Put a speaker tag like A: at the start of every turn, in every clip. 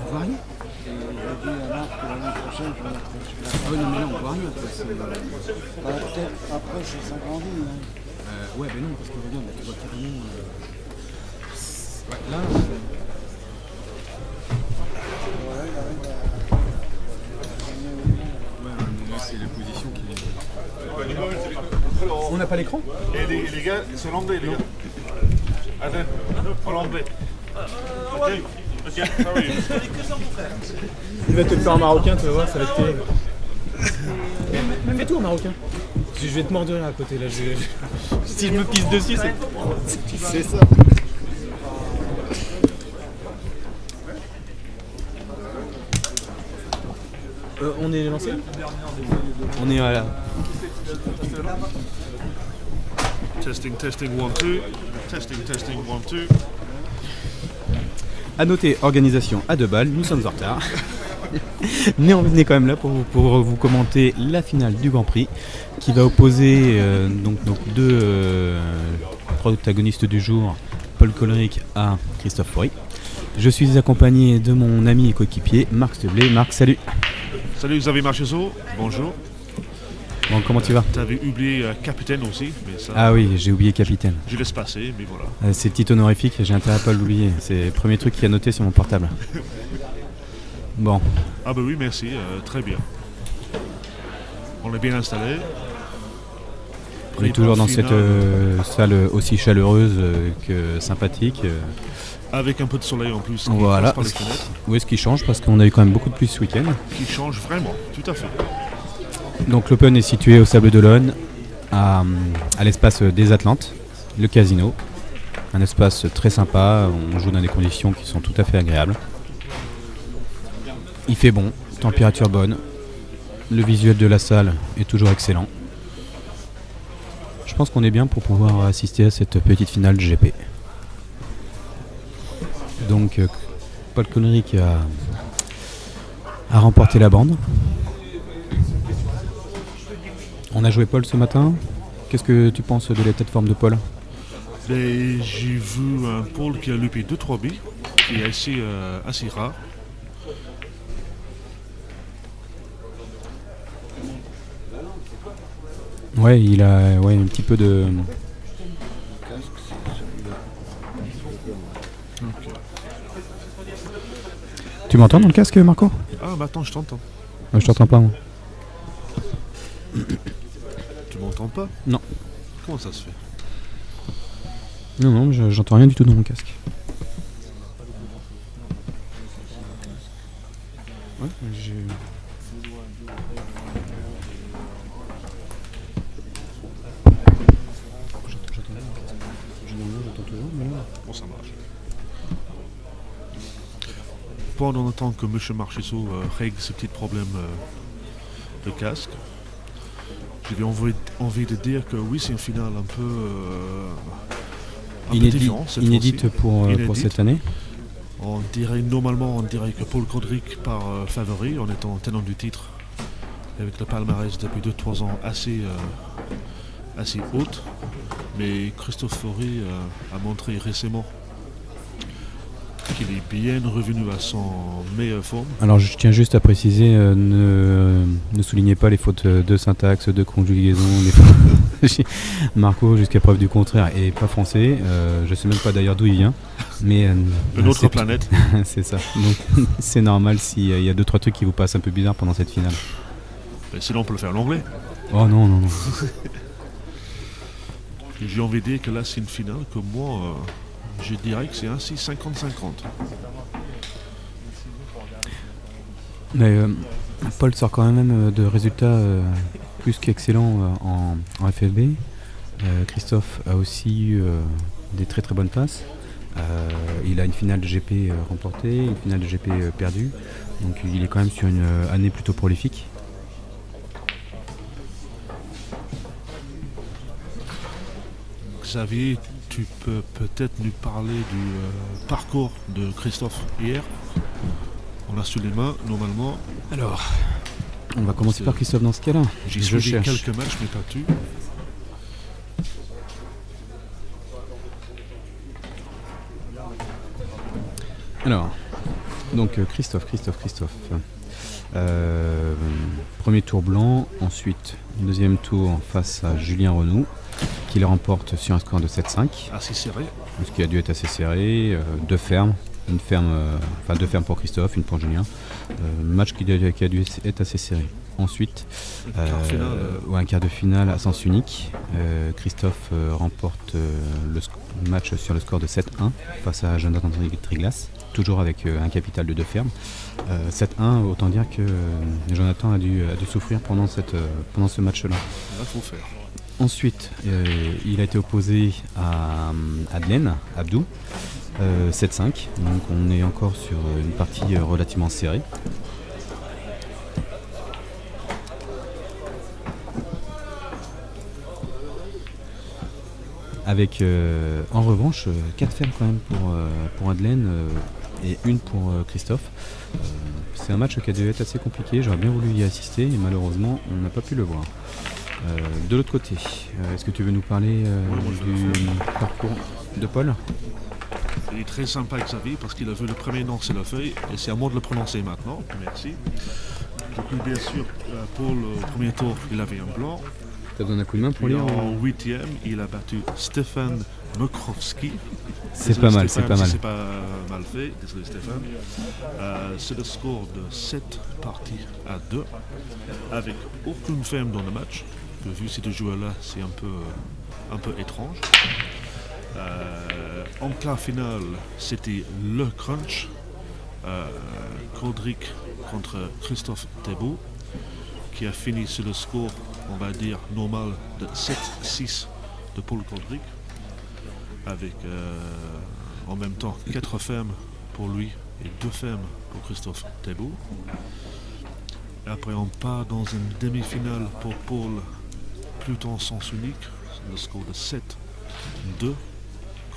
A: voit rien.
B: Et j'ai dit à Marc que l'année prochaine, je vais être sur la
A: Ah oui, non, mais là, on voit rien. Quoi.
B: peut-être après, ça s'agrandit. Hein.
A: Ouais, ben non, parce que regarde, là, tu vois carrément. Ouais, là. Ouais, mais là, c'est la position qui est. On n'a pas l'écran?
C: Et les gars, c'est l'anglais, les gars. Attends, en anglais. Ok. Monsieur, how are you?
A: Il va te le faire en marocain, tu vas voir, ça va être terrible. Fais-toi en marocain. Je vais te mordre à côté là. Si je me pisse dessus, c'est ça. On est lancé? On est là.
C: Testing, testing, 1, 2. Testing, testing, 1, 2.
A: À noter, organisation à 2 balles, nous sommes en retard. Mais on est quand même là pour vous commenter la finale du Grand Prix qui va opposer donc deux protagonistes du jour, Paul Coleric à Christophe Faury. Je suis accompagné de mon ami et coéquipier Marc Steublé. Marc, salut.
C: Salut Xavier Marcheseau, bonjour.
A: Bon, comment tu vas?
C: T'avais oublié capitaine aussi, mais ça.
A: Ah oui, j'ai oublié capitaine.
C: Je laisse passer, mais voilà.
A: C'est petit honorifique, j'ai intérêt à pas l'oublier. C'est le premier truc qui a noté sur mon portable. Bon.
C: Ah bah oui, merci, très bien. On est bien installé.
A: On est toujours dans cette salle aussi chaleureuse que sympathique.
C: Avec un peu de soleil en plus.
A: Voilà.
C: Par les fenêtres,
A: Où est-ce qu'il change? Parce qu'on a eu quand même beaucoup de pluie ce week-end.
C: qui change vraiment, tout à fait.
A: Donc l'Open est situé au Sable d'Olonne, à l'espace des Atlantes, le casino. Un espace très sympa, on joue dans des conditions qui sont tout à fait agréables. Il fait bon, température bonne, le visuel de la salle est toujours excellent. Je pense qu'on est bien pour pouvoir assister à cette petite finale de GP. Donc Paul Coleric a remporté la bande. On a joué Paul ce matin. Qu'est-ce que tu penses de l'état de forme de Paul?
C: Ben, j'ai vu un Paul qui a loupé 2-3 billes, qui est assez rare.
A: Ouais, il a un petit peu de...
C: Okay.
A: Tu m'entends dans le casque, Marco?
C: Ah, maintenant je t'entends.
A: Je t'entends pas, moi.
C: Tu m'entends pas?
A: Non.
C: Comment ça se fait?
A: Non, j'entends rien du tout dans mon casque. Ouais, j'ai... J'entends toujours, mais là...
C: Bon, ça marche. Pendant le temps que M. Marcheseau règle ces petits problèmes de casque, j'avais envie de dire que oui, c'est une finale un peu différente cette
A: inédite
C: fois-ci.
A: pour cette année.
C: Normalement, on dirait que Paul Coleric part favori en étant tenant du titre, avec le palmarès depuis 2-3 ans assez haute. Mais Christophe Faury a montré récemment qu'il est bien revenu à son meilleure forme.
A: Alors je tiens juste à préciser, ne soulignez pas les fautes de syntaxe, de conjugaison. Marco, jusqu'à preuve du contraire, est pas français. Je sais même pas d'ailleurs d'où il vient. Mais
C: une autre planète.
A: C'est ça. Donc c'est normal s'il y a 2-3 trucs qui vous passent un peu bizarre pendant cette finale.
C: Mais sinon on peut le faire en anglais.
A: Oh non.
C: J'ai envie de dire que là c'est une finale que moi je dirais que c'est ainsi 50-50.
A: Mais Paul sort quand même de résultats plus qu'excellents en FFB. Christophe a aussi eu des très très bonnes passes. Il a une finale de GP remportée, une finale de GP perdue. Donc il est quand même sur une année plutôt prolifique.
C: Xavier, tu peux peut-être nous parler du parcours de Christophe hier. On a sous les mains, normalement.
A: Alors, on va commencer par Christophe dans ce cas-là.
C: J'ai suivi quelques matchs, mais pas tu.
A: Alors, Donc Christophe. Premier tour blanc, ensuite deuxième tour face à Julien Renaud, qui le remporte sur un score de 7-5.
C: Assez serré.
A: Ce qui a dû être assez serré. Deux fermes. Deux fermes pour Christophe, une pour Julien. Match qui a dû être assez serré. Ensuite, un quart de finale à sens unique. Christophe remporte le match sur le score de 7-1 face à Jonathan Triglas, toujours avec un capital de deux fermes. 7-1, autant dire que Jonathan a dû souffrir pendant ce match-là.
C: Là, faut faire.
A: Ensuite, il a été opposé à Adlen, Abdou, 7-5. Donc on est encore sur une partie relativement serrée. Avec en revanche 4 fermes quand même pour Adlen et une pour Christophe. C'est un match qui a dû être assez compliqué, j'aurais bien voulu y assister et malheureusement on n'a pas pu le voir. De l'autre côté, est-ce que tu veux nous parler du parcours de Paul ?
C: Il est très sympa Xavier parce qu'il a vu le premier nom sur la feuille et c'est à moi de le prononcer maintenant. Merci. Donc bien sûr, pour le premier tour, il avait un blanc.
A: Tu as donné un coup de main pour
C: Puis
A: lire
C: en 8e, il a battu Stefan Mokrovski.
A: C'est pas mal,
C: Stéphane,
A: c'est pas mal.
C: Si c'est pas mal fait, désolé Stéphane. C'est le score de 7 parties à 2, avec aucune femme dans le match. Vu ces deux joueurs-là, c'est un peu étrange. En quart final, c'était le crunch. Kodrik contre Christophe Thébault, qui a fini sur le score, on va dire, normal de 7-6 de Paul Kodrik, avec en même temps 4 femmes pour lui et 2 femmes pour Christophe Thébault. Après, on part dans une demi-finale pour Paul, plutôt en sens unique, le score de 7-2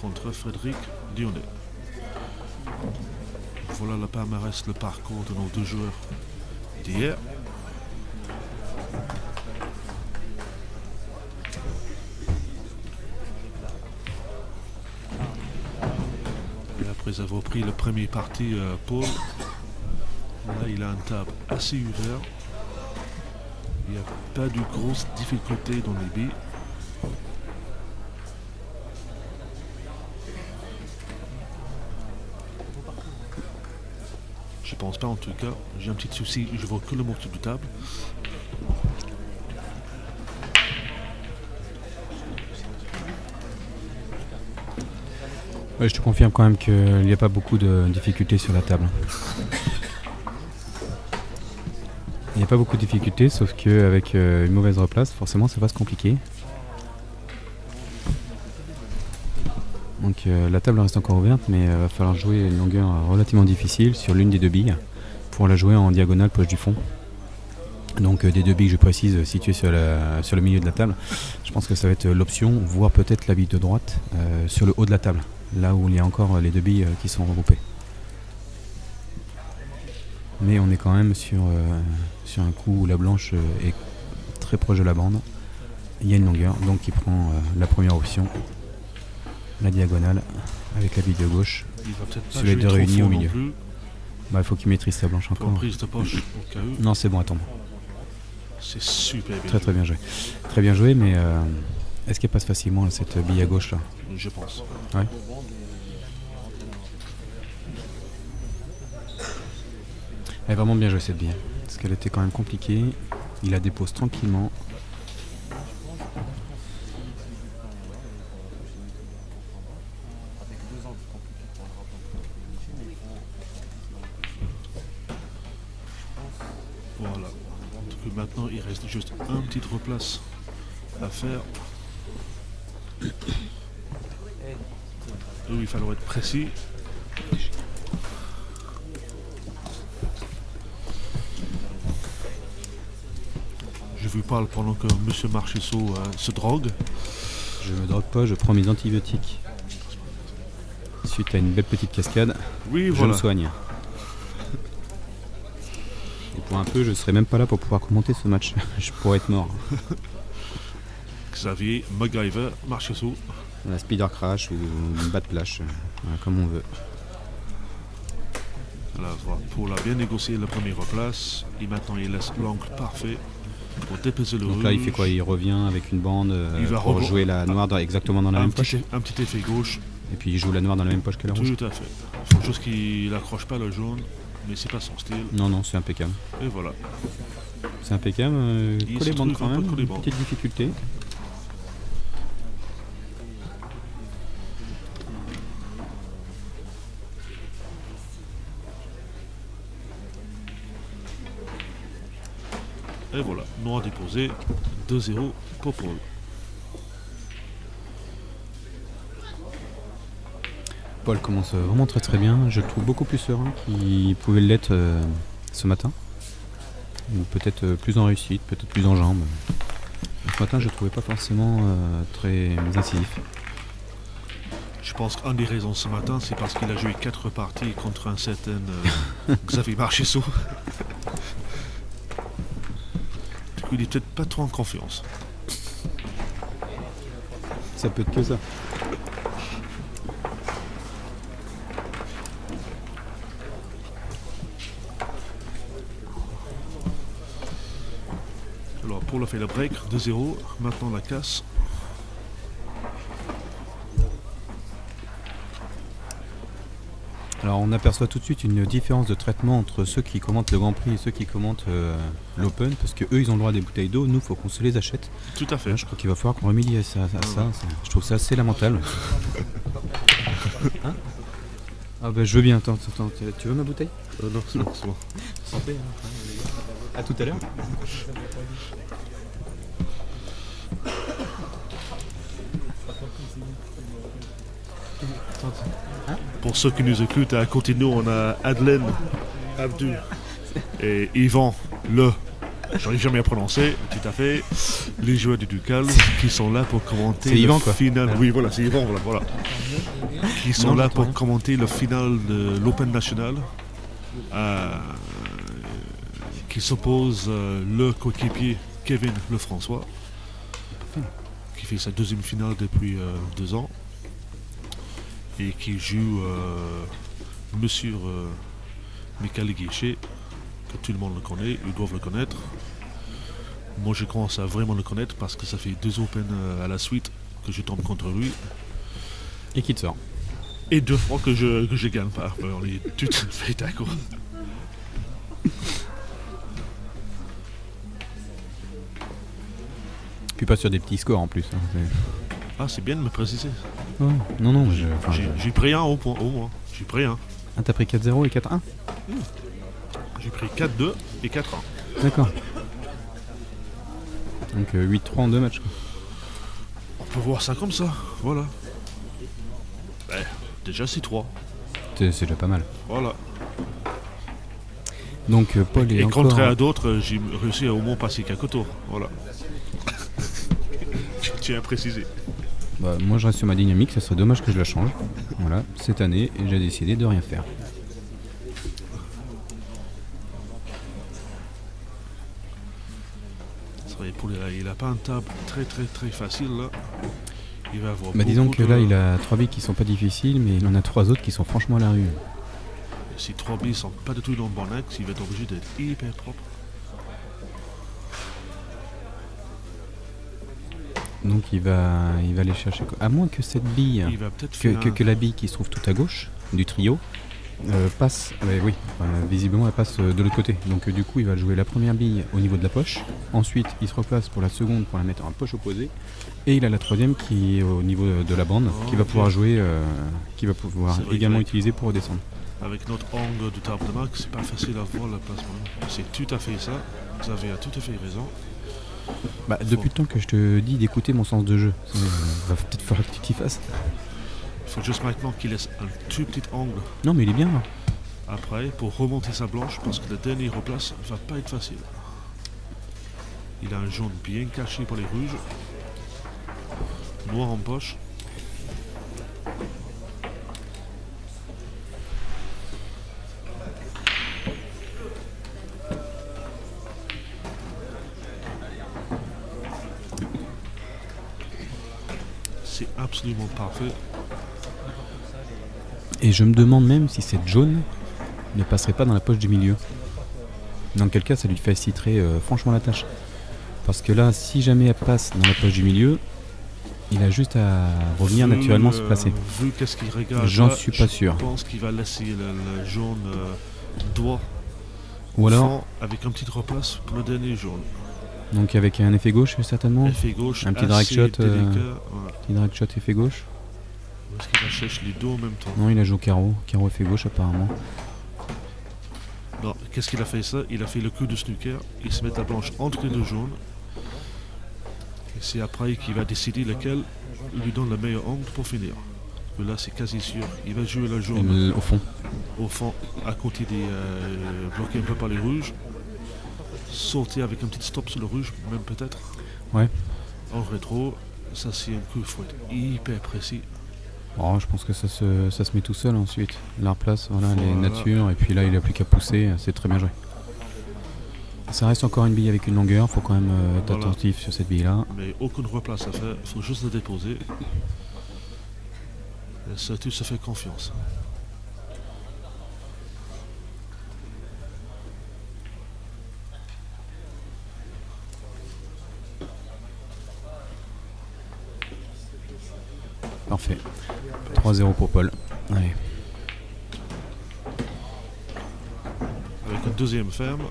C: contre Frédéric Dionnet. Voilà le palmarès, le parcours de nos deux joueurs d'hier. Et après avoir pris le premier parti, Paul, là il a une table assez ouverte. Il n'y a pas de grosses difficultés dans les billes. Je pense pas en tout cas. J'ai un petit souci, je vois que le morceau de table.
A: Ouais, je te confirme quand même qu'il n'y a pas beaucoup de difficultés sur la table. Il n'y a pas beaucoup de difficultés, sauf qu'avec une mauvaise replace, forcément ça va se compliquer. Donc la table reste encore ouverte, mais il va falloir jouer une longueur relativement difficile sur l'une des deux billes pour la jouer en diagonale poche du fond. Donc des deux billes, je précise, situées sur le milieu de la table. Je pense que ça va être l'option, voire peut-être la bille de droite sur le haut de la table, là où il y a encore les deux billes qui sont regroupées. Mais on est quand même sur un coup où la blanche est très proche de la bande. Il y a une longueur, donc il prend la première option, la diagonale, avec la bille de gauche.
C: Il va peut-être pas
A: sur les deux
C: jouer
A: réunis
C: trop
A: au
C: fort
A: milieu.
C: non plus.
A: Bah, il faut qu'il maîtrise sa blanche
C: Pour
A: encore.
C: prise de poche au cas où.
A: Non, c'est bon, attends.
C: C'est super bien.
A: Très très bien joué. Très bien joué, mais est-ce qu'elle passe facilement là, cette bille à gauche là?
C: Je pense.
A: Ouais. Elle est vraiment bien jouée cette bille. Parce qu'elle était quand même compliquée. Il la dépose tranquillement.
C: Voilà. Donc maintenant, il reste juste un petit replace à faire. Où il falloir être précis. Je vous parle pendant que M. Marchessault se drogue.
A: Je me drogue pas, je prends mes antibiotiques. Suite à une belle petite cascade,
C: Oui,
A: je
C: voilà.
A: me soigne. Et pour un peu, je serais même pas là pour pouvoir commenter ce match. Je pourrais être mort.
C: Xavier, MacGyver, Marchessault.
A: La Spider Crash ou une Bat Plash, comme on veut.
C: Paul a bien négocié la première place et maintenant il laisse l'angle parfait pour dépasser le rouge.
A: Donc là, il fait quoi? Il revient avec une bande pour jouer la noire exactement dans la même poche.
C: Un petit effet gauche.
A: Et puis il joue la noire dans la même poche que la rouge.
C: Tout à fait. Il faut juste qu'il n'accroche pas le jaune, mais c'est pas son style.
A: Non, non, c'est impeccable.
C: Et voilà.
A: C'est impeccable. Coller bande quand même, une petite difficulté.
C: Et voilà, noir déposé, 2-0 pour Paul.
A: Paul commence vraiment très très bien. Je le trouve beaucoup plus serein qu'il pouvait l'être ce matin. Ou peut-être plus en réussite, peut-être plus en jambes. Ce matin, je ne le trouvais pas forcément très incisif.
C: Je pense qu'une des raisons ce matin, c'est parce qu'il a joué 4 parties contre un certain Xavier Marchessault. Du coup, il est peut-être pas trop en confiance.
A: Ça peut être que ça.
C: Alors, Paul a fait le break, 2-0. Maintenant, la casse.
A: Alors on aperçoit tout de suite une différence de traitement entre ceux qui commentent le Grand Prix et ceux qui commentent l'Open, parce que eux ils ont le droit à des bouteilles d'eau, nous faut qu'on se les achète.
C: Tout à fait.
A: Là, je crois qu'il va falloir qu'on remédie à ça. Je trouve ça assez lamentable. Hein? Ah bah je veux bien, attends, tu veux ma bouteille?
C: Non, c'est bon.
A: Santé. À tout à l'heure.
C: Pour ceux qui nous écoutent, à côté de nous, on a Adelaine, Abdul et Yvan, j'arrive jamais à prononcer, tout à fait, les joueurs du Ducal qui sont là pour commenter
A: Yvan, quoi.
C: Final. Oui, voilà, c'est Yvan, voilà. Qui sont là pour commenter le final de l'Open National, qui s'oppose le coéquipier Kevin Lefrançois, qui fait sa deuxième finale depuis 2 ans. Et qui joue Monsieur Michael Guichet, que tout le monde le connaît, ils doivent le connaître. Moi je commence à vraiment le connaître parce que ça fait 2 Open à la suite que je tombe contre lui.
A: Et qui te sort.
C: Et 2 fois que je gagne pas. On est tout à fait d'accord.
A: Puis pas sur des petits scores en plus. Hein,
C: ah, c'est bien de me préciser.
A: Oh, non,
C: j'ai pris un au moins. J'ai pris un.
A: Ah, t'as pris 4-0 et 4-1
C: J'ai pris 4-2 et 4-1.
A: D'accord. Donc 8-3 en 2 matchs. Quoi.
C: On peut voir ça comme ça, voilà. Déjà c'est 3.
A: C'est déjà pas mal.
C: Voilà.
A: Donc Paul est encore...
C: contraire à d'autres, j'ai réussi à au moins passer quelques tours. Voilà. Je tiens à préciser.
A: Bah, moi je reste sur ma dynamique, ça serait dommage que je la change. Voilà, cette année, et j'ai décidé de rien faire.
C: C'est vrai, il a pas un table très facile là. Il va avoir
A: disons que là il a 3 billes qui sont pas difficiles, mais il en a 3 autres qui sont franchement à la rue.
C: Si 3 billes sont pas du tout dans le bon axe, il va être obligé d'être hyper propre.
A: Donc il va aller chercher quoi. À moins que cette bille, que la bille qui se trouve tout à gauche du trio, passe, oui, visiblement elle passe de l'autre côté. Donc du coup il va jouer la première bille au niveau de la poche, ensuite il se replace pour la seconde pour la mettre en poche opposée, et il a la troisième qui est au niveau de la bande, qui va pouvoir jouer, qui va pouvoir également utiliser pour redescendre.
C: Avec notre angle de table de marque, c'est pas facile à voir le placement. C'est tout à fait ça, vous avez tout à fait raison.
A: Depuis le temps que je te dis d'écouter mon sens de jeu, va peut-être falloir que tu t'y fasses.
C: Il faut juste maintenant qu'il laisse un tout petit angle.
A: Non mais il est bien là.
C: Après, pour remonter sa blanche, parce que le dernier replace va pas être facile. Il a un jaune bien caché pour les rouges. Noir en poche. C'est absolument parfait.
A: Et je me demande même si cette jaune ne passerait pas dans la poche du milieu. Dans quel cas ça lui faciliterait franchement la tâche. Parce que là, si jamais elle passe dans la poche du milieu, il a juste à revenir naturellement se placer.
C: Vu qu'est-ce qu'il regarde,
A: J'en suis pas sûr.
C: Je pense qu'il va laisser le jaune droit
A: Ou alors,
C: fond avec un petit replace pour le dernier jaune.
A: donc avec un effet gauche certainement.
C: Effet gauche,
A: Un petit drag
C: assez
A: shot,
C: délicat, voilà.
A: Petit drag shot effet gauche.
C: Est-ce qu'il va chercher les deux en même temps?
A: Non, il a joué carreau. Carreau effet gauche apparemment.
C: Non, qu'est-ce qu'il a fait ça? Il a fait le coup de snooker, il se met la blanche entre les deux jaunes. Et c'est après qu'il va décider lequel lui donne le meilleur angle pour finir. Mais là c'est quasi sûr, il va jouer la jaune
A: Au fond.
C: à côté des bloqué un peu par les rouges. Sauter avec un petit stop sur le rouge, même peut-être.
A: Ouais.
C: En rétro, ça c'est un coup, il faut être hyper précis.
A: Oh, je pense que ça se met tout seul ensuite. La replace, voilà, les
C: Voilà.
A: natures, et puis là il a plus qu'à pousser, c'est très bien joué. Ça reste encore une bille avec une longueur, faut quand même être
C: Voilà.
A: attentif sur cette bille là.
C: Mais aucune replace à faire, il faut juste le déposer. Et ça, tu se fait confiance.
A: Parfait. 3-0 pour Paul. Allez.
C: Avec une deuxième ferme.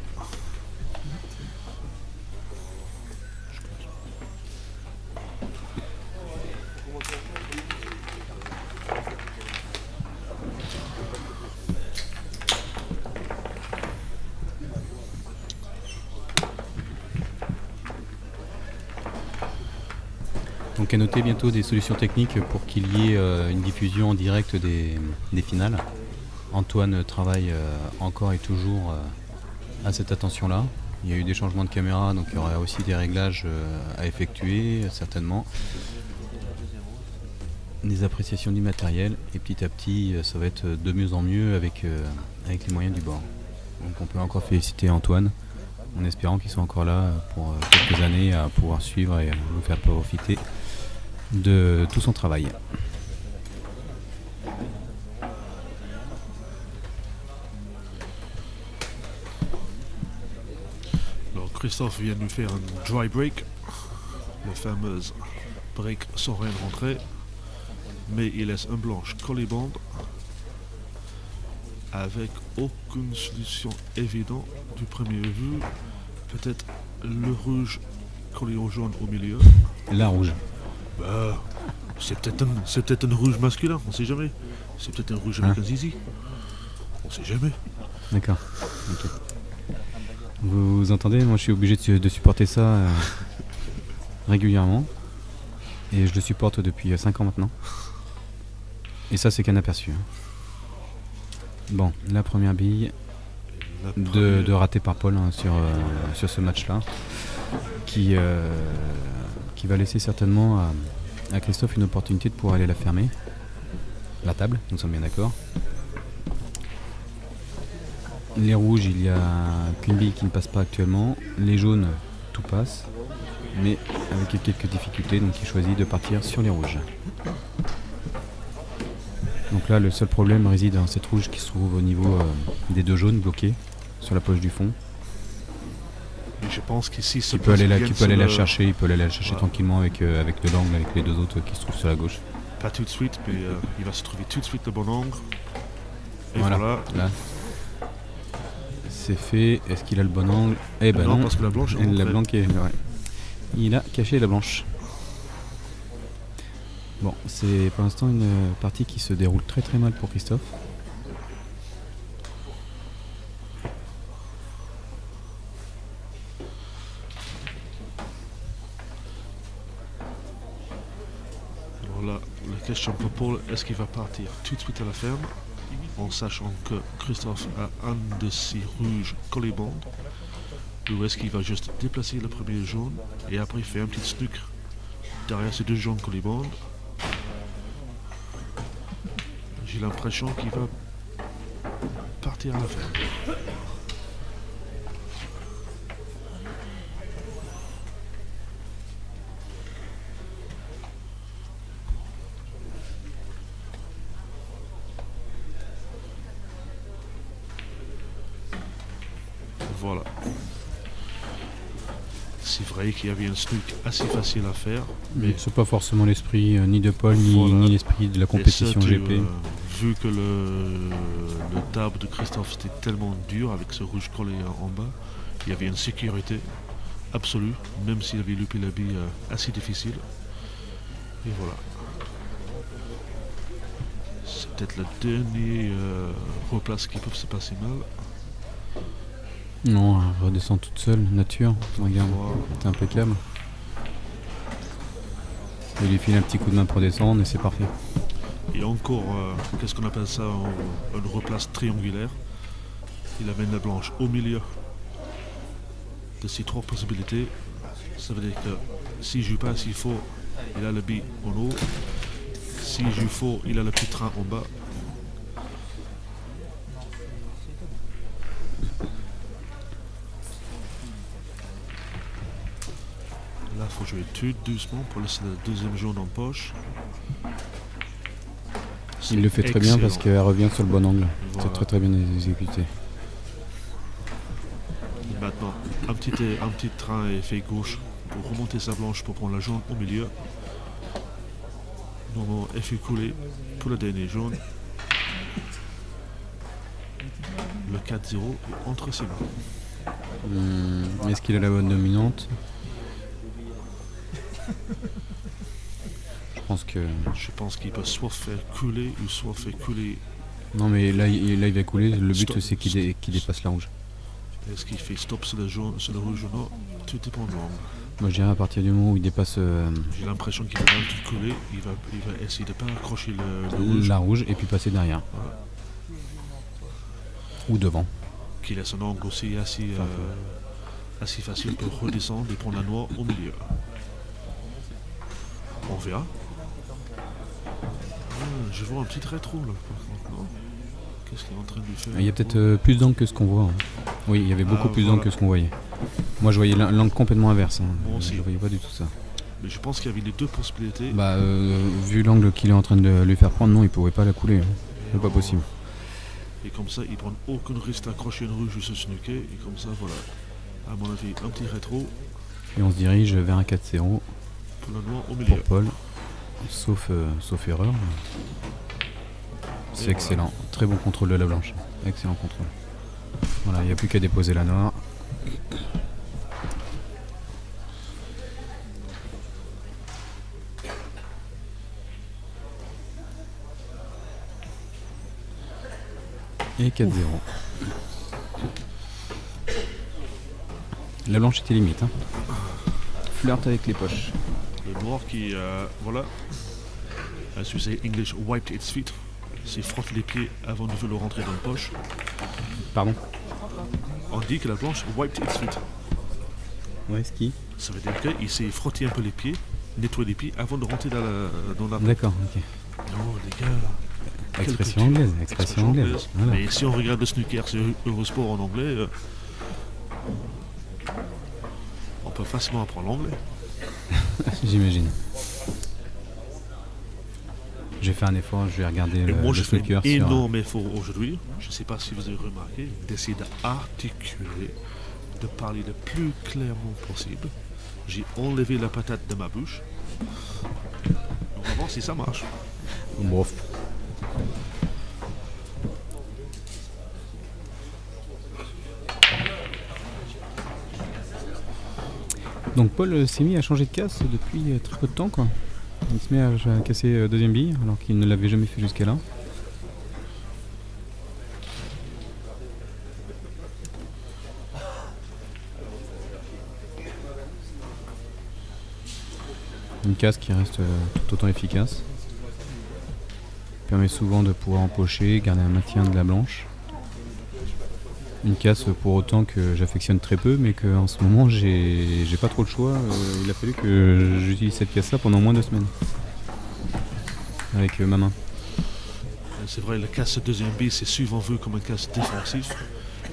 A: Donc à noter bientôt des solutions techniques pour qu'il y ait une diffusion en direct des finales. Antoine travaille encore et toujours à cette attention-là. Il y a eu des changements de caméra, donc il y aura aussi des réglages à effectuer, certainement. Des appréciations du matériel, et petit à petit, ça va être de mieux en mieux avec les moyens du bord. Donc on peut encore féliciter Antoine, en espérant qu'il soit encore là pour quelques années à pouvoir suivre et nous faire profiter de tout son travail.
C: Alors Christophe vient de nous faire un dry break, le fameux break sans rien rentrer, mais il laisse un blanche collé-bande avec aucune solution évidente du premier vue. Peut-être le rouge collé au jaune au milieu.
A: La rouge.
C: Bah, c'est peut-être un rouge masculin, on sait jamais. C'est peut-être un rouge avec un zizi. On sait jamais.
A: D'accord. Ok. Vous entendez, moi je suis obligé de supporter ça régulièrement. Et je le supporte depuis 5 ans maintenant. Et ça c'est qu'un aperçu. Hein. Bon, la première bille de raté par Paul hein, sur ce match-là. Qui va laisser certainement à Christophe une opportunité de pouvoir aller la fermer. La table, nous sommes bien d'accord. Les rouges, il n'y a qu'une bille qui ne passe pas actuellement. Les jaunes, tout passe. Mais avec quelques difficultés, donc il choisit de partir sur les rouges. Donc là, le seul problème réside dans cette rouge qui se trouve au niveau des deux jaunes bloqués sur la poche du fond.
C: Et je pense qu'ici,
A: Tu peux aller la chercher, il peut aller la chercher tranquillement avec de l'angle avec les deux autres qui se trouvent sur la gauche.
C: Pas tout de suite, mais il va se trouver tout de suite le bon angle. Et
A: Voilà.
C: voilà.
A: Là. C'est fait. Est-ce qu'il a le bon angle? Eh ben
C: non,
A: non.
C: parce que la blanche est
A: La
C: rentrée.
A: blanche est... ouais. Il a caché la blanche. Bon, c'est pour l'instant une partie qui se déroule très très mal pour Christophe.
C: Alors là, la question pour Paul, est-ce qu'il va partir tout de suite à la ferme, en sachant que Christophe a un de ses rouges collé-bande, ou est-ce qu'il va juste déplacer le premier jaune et après faire un petit snook derrière ces deux jaunes collé-bande? J'ai l'impression qu'il va partir à la ferme. Voilà. C'est vrai qu'il y avait un snook assez facile à faire, mais
A: C'est pas forcément l'esprit ni de Paul,
C: Voilà.
A: ni l'esprit de la compétition
C: et ça,
A: GP.
C: vu que le tab de Christophe était tellement dur avec ce rouge collé en bas, il y avait une sécurité absolue, même s'il avait loupé la bille assez difficile. Et voilà. C'est peut-être la dernière replace qui peut se passer mal.
A: Non, elle redescend toute seule, nature. Regarde,
C: Voilà.
A: c'est impeccable. Il lui file un petit coup de main pour descendre et c'est parfait.
C: Et encore, qu'est-ce qu'on appelle ça, une replace triangulaire. Il amène la blanche au milieu de ces trois possibilités. Ça veut dire que s'il joue pas s'il faut, il a le bille en haut. S'il joue faux, il a le petit train en bas. Là, il faut jouer tout doucement pour laisser la deuxième jaune en poche.
A: Il le fait très bien parce qu'elle revient sur le bon angle.
C: Voilà.
A: C'est très bien exécuté.
C: Maintenant, un petit train est fait gauche pour remonter sa blanche pour prendre la jaune au milieu. Normalement, elle fait couler pour le dernier jaune. Le 4-0 est entre ses mains.
A: Est-ce qu'il a la bonne dominante? Je pense
C: qu'il peut soit faire couler ou soit faire couler.
A: Non, mais là il va couler. Le but
C: Stop.
A: c'est qu'il dépasse la rouge.
C: Est-ce qu'il fait stop sur le rouge ou non? Tout dépend de l'angle.
A: Moi je dirais à partir du moment où il dépasse
C: J'ai l'impression qu'il va tout couler. Il va essayer de ne pas accrocher le rouge.
A: la rouge et puis passer derrière.
C: Voilà.
A: Ou devant.
C: Qui laisse un angle aussi assez facile pour redescendre et prendre la noire au milieu. On verra. Je vois un petit rétro là. Non? Qu'est-ce qu'il est en train de lui faire?
A: Il y a peut-être plus d'angles que ce qu'on voit. Oui, il y avait beaucoup plus d'angles que ce qu'on voyait. Moi je voyais l'angle complètement inverse.
C: Moi aussi.
A: Je ne voyais pas du tout ça.
C: Mais je pense qu'il y avait les deux possibilités.
A: Bah, vu l'angle qu'il est en train de lui faire prendre, non, il pouvait pas la couler. C'est pas possible.
C: Et comme ça, il prend aucun risque d'accrocher une rouge ou se snooker. Et comme ça, voilà. À mon avis, un petit rétro.
A: Et on se dirige vers un 4-0
C: pour le noir au milieu.
A: pour Paul. Sauf erreur. C'est excellent. Voilà. Très bon contrôle de la blanche. Excellent contrôle. Voilà, il n'y a plus qu'à déposer la noire. Et 4-0. La blanche était limite. Hein. Flirte avec les poches.
C: Le noir qui, voilà, as you say English, wiped its feet. C'est frotte les pieds avant de le rentrer dans la poche.
A: Pardon?
C: On dit que la blanche wiped its feet.
A: Ouais, ski.
C: Ça veut dire qu'il s'est frotté un peu les pieds, nettoyer les pieds avant de rentrer dans la poche.
A: D'accord, ok.
C: Oh les gars.
A: Expression anglaise, expression anglaise. Voilà.
C: Mais si on regarde le snooker sur Eurosport en anglais, on peut facilement apprendre l'anglais.
A: J'imagine. Je vais faire un effort, je vais regarder
C: le snooker.
A: Moi,
C: je fais un énorme effort aujourd'hui. Je ne sais pas si vous avez remarqué, d'essayer d'articuler, de parler le plus clairement possible. J'ai enlevé la patate de ma bouche. On va voir si ça marche.
A: Bof. Donc Paul s'est mis à changer de casse depuis très peu de temps, quoi. Il se met à casser deuxième bille alors qu'il ne l'avait jamais fait jusqu'à là. Une casse qui reste tout autant efficace. Permet souvent de pouvoir empocher, garder un maintien de la blanche. Une casse pour autant que j'affectionne très peu, mais qu'en ce moment j'ai pas trop le choix. Il a fallu que j'utilise cette casse là pendant moins de semaines. Avec ma main.
C: C'est vrai, la casse deuxième bille c'est souvent vu comme une casse défensive.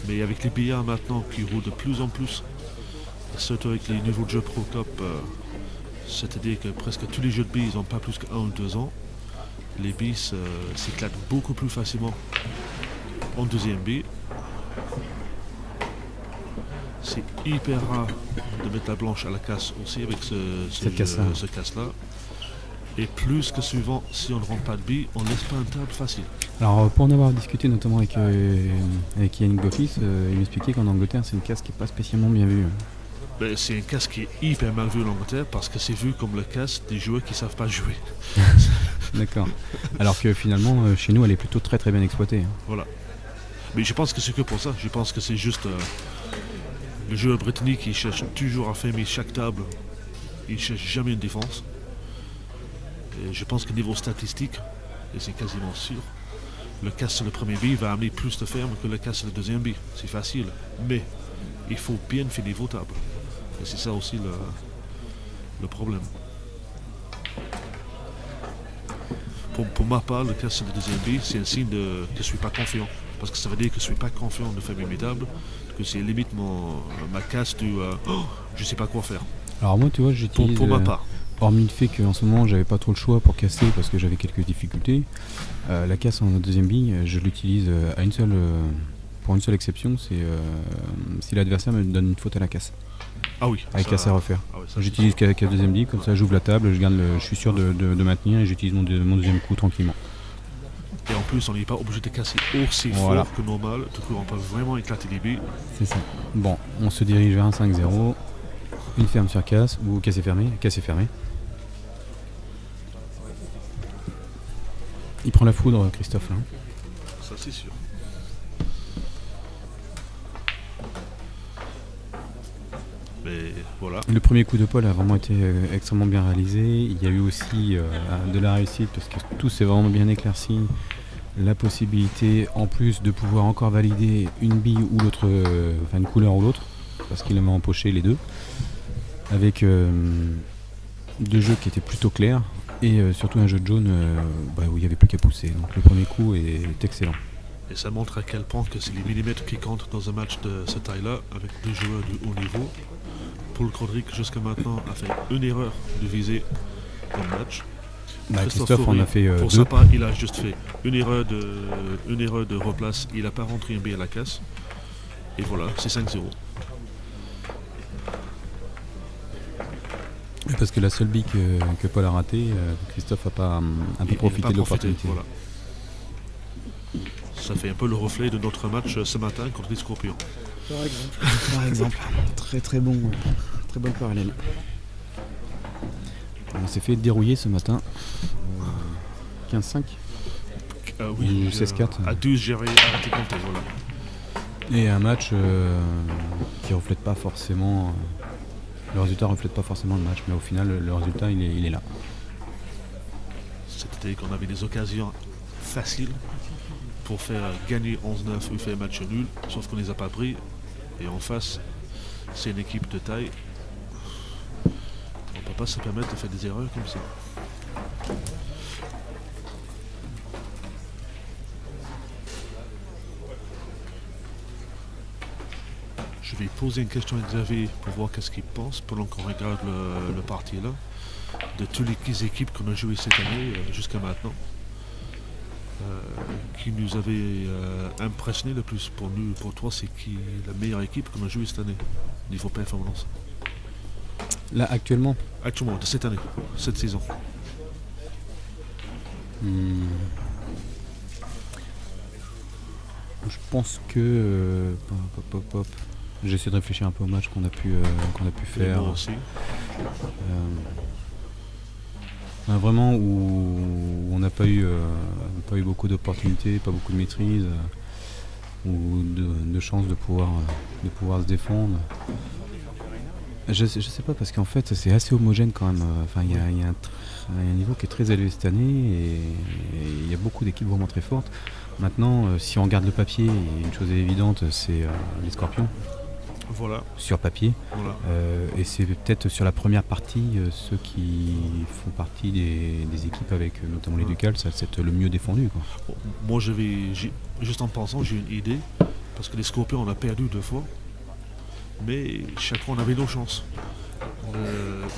C: Mais avec les billards maintenant qui roulent de plus en plus, surtout avec les nouveaux jeux Pro Cup, c'est-à-dire que presque tous les jeux de billes n'ont pas plus que 1 ou 2 ans. Les billes s'éclatent beaucoup plus facilement en deuxième bille. C'est hyper rare de mettre la blanche à la casse aussi avec
A: Cette casse-là.
C: ce casse-là. Et plus que souvent, si on ne rentre pas de billes, on ne laisse pas un table facile.
A: Alors pour en avoir discuté notamment avec Yannick Boffis, il m'expliquait qu'en Angleterre c'est une casse qui n'est pas spécialement bien vue.
C: Ben, c'est un casse qui est hyper mal vu en Angleterre parce que c'est vu comme le casse des joueurs qui ne savent pas jouer.
A: D'accord. Alors que finalement chez nous elle est plutôt très très bien exploitée.
C: Voilà. Mais je pense que c'est que pour ça. Je pense que c'est juste le joueur britannique qui cherche toujours à fermer chaque table. Il ne cherche jamais une défense. Et je pense que niveau statistique, et c'est quasiment sûr, le casse sur le premier bille va amener plus de ferme que le casse sur le deuxième bille. C'est facile. Mais il faut bien finir vos tables. Et c'est ça aussi le problème. Pour ma part, le casse sur le deuxième bille, c'est un signe que je ne suis pas confiant. Parce que ça veut dire que je ne suis pas confiant de fermer mes tables, que c'est limite ma casse du je ne sais pas quoi faire.
A: Alors moi tu vois j'utilise...
C: Pour ma part.
A: Hormis le fait qu'en ce moment j'avais pas trop le choix pour casser parce que j'avais quelques difficultés, la casse en deuxième bille je l'utilise pour une seule exception, c'est si l'adversaire me donne une faute à la casse.
C: Ah oui.
A: Avec casse à refaire.
C: Ah ouais, ça,
A: j'utilise qu'à deuxième bille, comme ça j'ouvre la table, je suis sûr de maintenir et j'utilise mon deuxième coup tranquillement.
C: Et en plus on n'est pas obligé de casser aussi
A: voilà.
C: fort que normal, du coup on peut vraiment éclater les billes.
A: C'est ça. Bon, on se dirige vers un 5-0, une ferme sur casse, ou casse est fermé. Il prend la foudre, Christophe, là.
C: Ça c'est sûr. Mais voilà.
A: Le premier coup de Paul a vraiment été extrêmement bien réalisé. Il y a eu aussi de la réussite parce que tout s'est vraiment bien éclairci. La possibilité, en plus, de pouvoir encore valider une bille ou l'autre, enfin une couleur ou l'autre, parce qu'il m'a empoché les deux, avec deux jeux qui étaient plutôt clairs et surtout un jeu de jaune où il n'y avait plus qu'à pousser. Donc le premier coup est excellent.
C: Et ça montre à quel point que c'est les millimètres qui comptent dans un match de cette taille-là, avec deux joueurs de haut niveau. Paul Crodric, jusqu'à maintenant, a fait une erreur de visée dans le match.
A: Christophe en a fait
C: pour
A: deux.
C: sa part, il a juste fait une erreur de replace. Il n'a pas rentré un billet à la casse. Et voilà, c'est 5-0.
A: Parce que la seule bille que Paul a ratée, Christophe n'a pas profité de l'opportunité.
C: Voilà. Ça fait un peu le reflet de notre match ce matin contre les Scorpions.
B: Par exemple. Très bonne parallèle.
A: On s'est fait dérouiller ce matin. 15-5
C: oui,
A: ou 16-4.
C: À 12, j'ai arrêté compter, voilà.
A: Et un match qui reflète pas forcément... le résultat reflète pas forcément le match, mais au final, le résultat, il est là.
C: C'était qu'on avait des occasions faciles pour faire gagner 11-9 ou faire match nul, sauf qu'on ne les a pas pris. Et en face, c'est une équipe de taille. On ne peut pas se permettre de faire des erreurs comme ça. Je vais poser une question à Xavier pour voir qu'est-ce qu'il pense pendant qu'on regarde le parti là. De toutes les équipes qu'on a jouées cette année jusqu'à maintenant. Qui nous avait impressionné le plus pour nous, pour toi, c'est qui la meilleure équipe qu'on a jouée cette année, niveau performance?
A: Là, actuellement,
C: de cette année, cette saison.
A: Je pense que... j'essaie de réfléchir un peu au match qu'on a pu faire.
C: Moi aussi.
A: Vraiment où on n'a pas eu beaucoup d'opportunités, pas beaucoup de maîtrise ou de chance de pouvoir se défendre. Je sais pas, parce qu'en fait c'est assez homogène quand même. Enfin, il y a un niveau qui est très élevé cette année et il y a beaucoup d'équipes vraiment très fortes. Maintenant, si on regarde le papier, une chose est évidente, c'est les Scorpions.
C: Voilà.
A: Sur papier.
C: Voilà.
A: Et c'est peut-être sur la première partie, ceux qui font partie des équipes avec notamment les Ducals, ça c'est le mieux défendu, quoi.
C: Bon, moi juste en pensant, j'ai une idée, parce que les Scorpions on a perdu 2 fois, mais chaque fois on avait nos chances.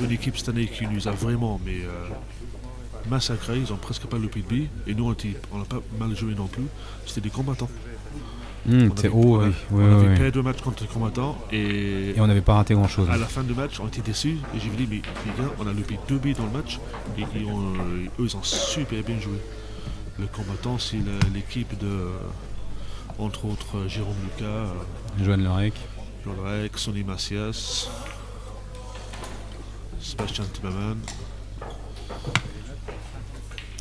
C: Une équipe cette année qui nous a vraiment massacré, ils ont presque pas loupé de billes, et nous on n'a pas mal joué non plus, c'était des combattants.
A: C'est haut, oui.
C: On avait perdu 2 matchs contre les combattants
A: et on n'avait pas raté grand chose.
C: À la fin du match, on était déçus et j'ai dit, mais les gars, on a loupé 2 buts dans le match et eux, ils ont super bien joué. Le combattant, c'est l'équipe de, entre autres, Jérôme Lucas,
A: Johan Lerec,
C: Sonny Macias, Sebastian Timmerman.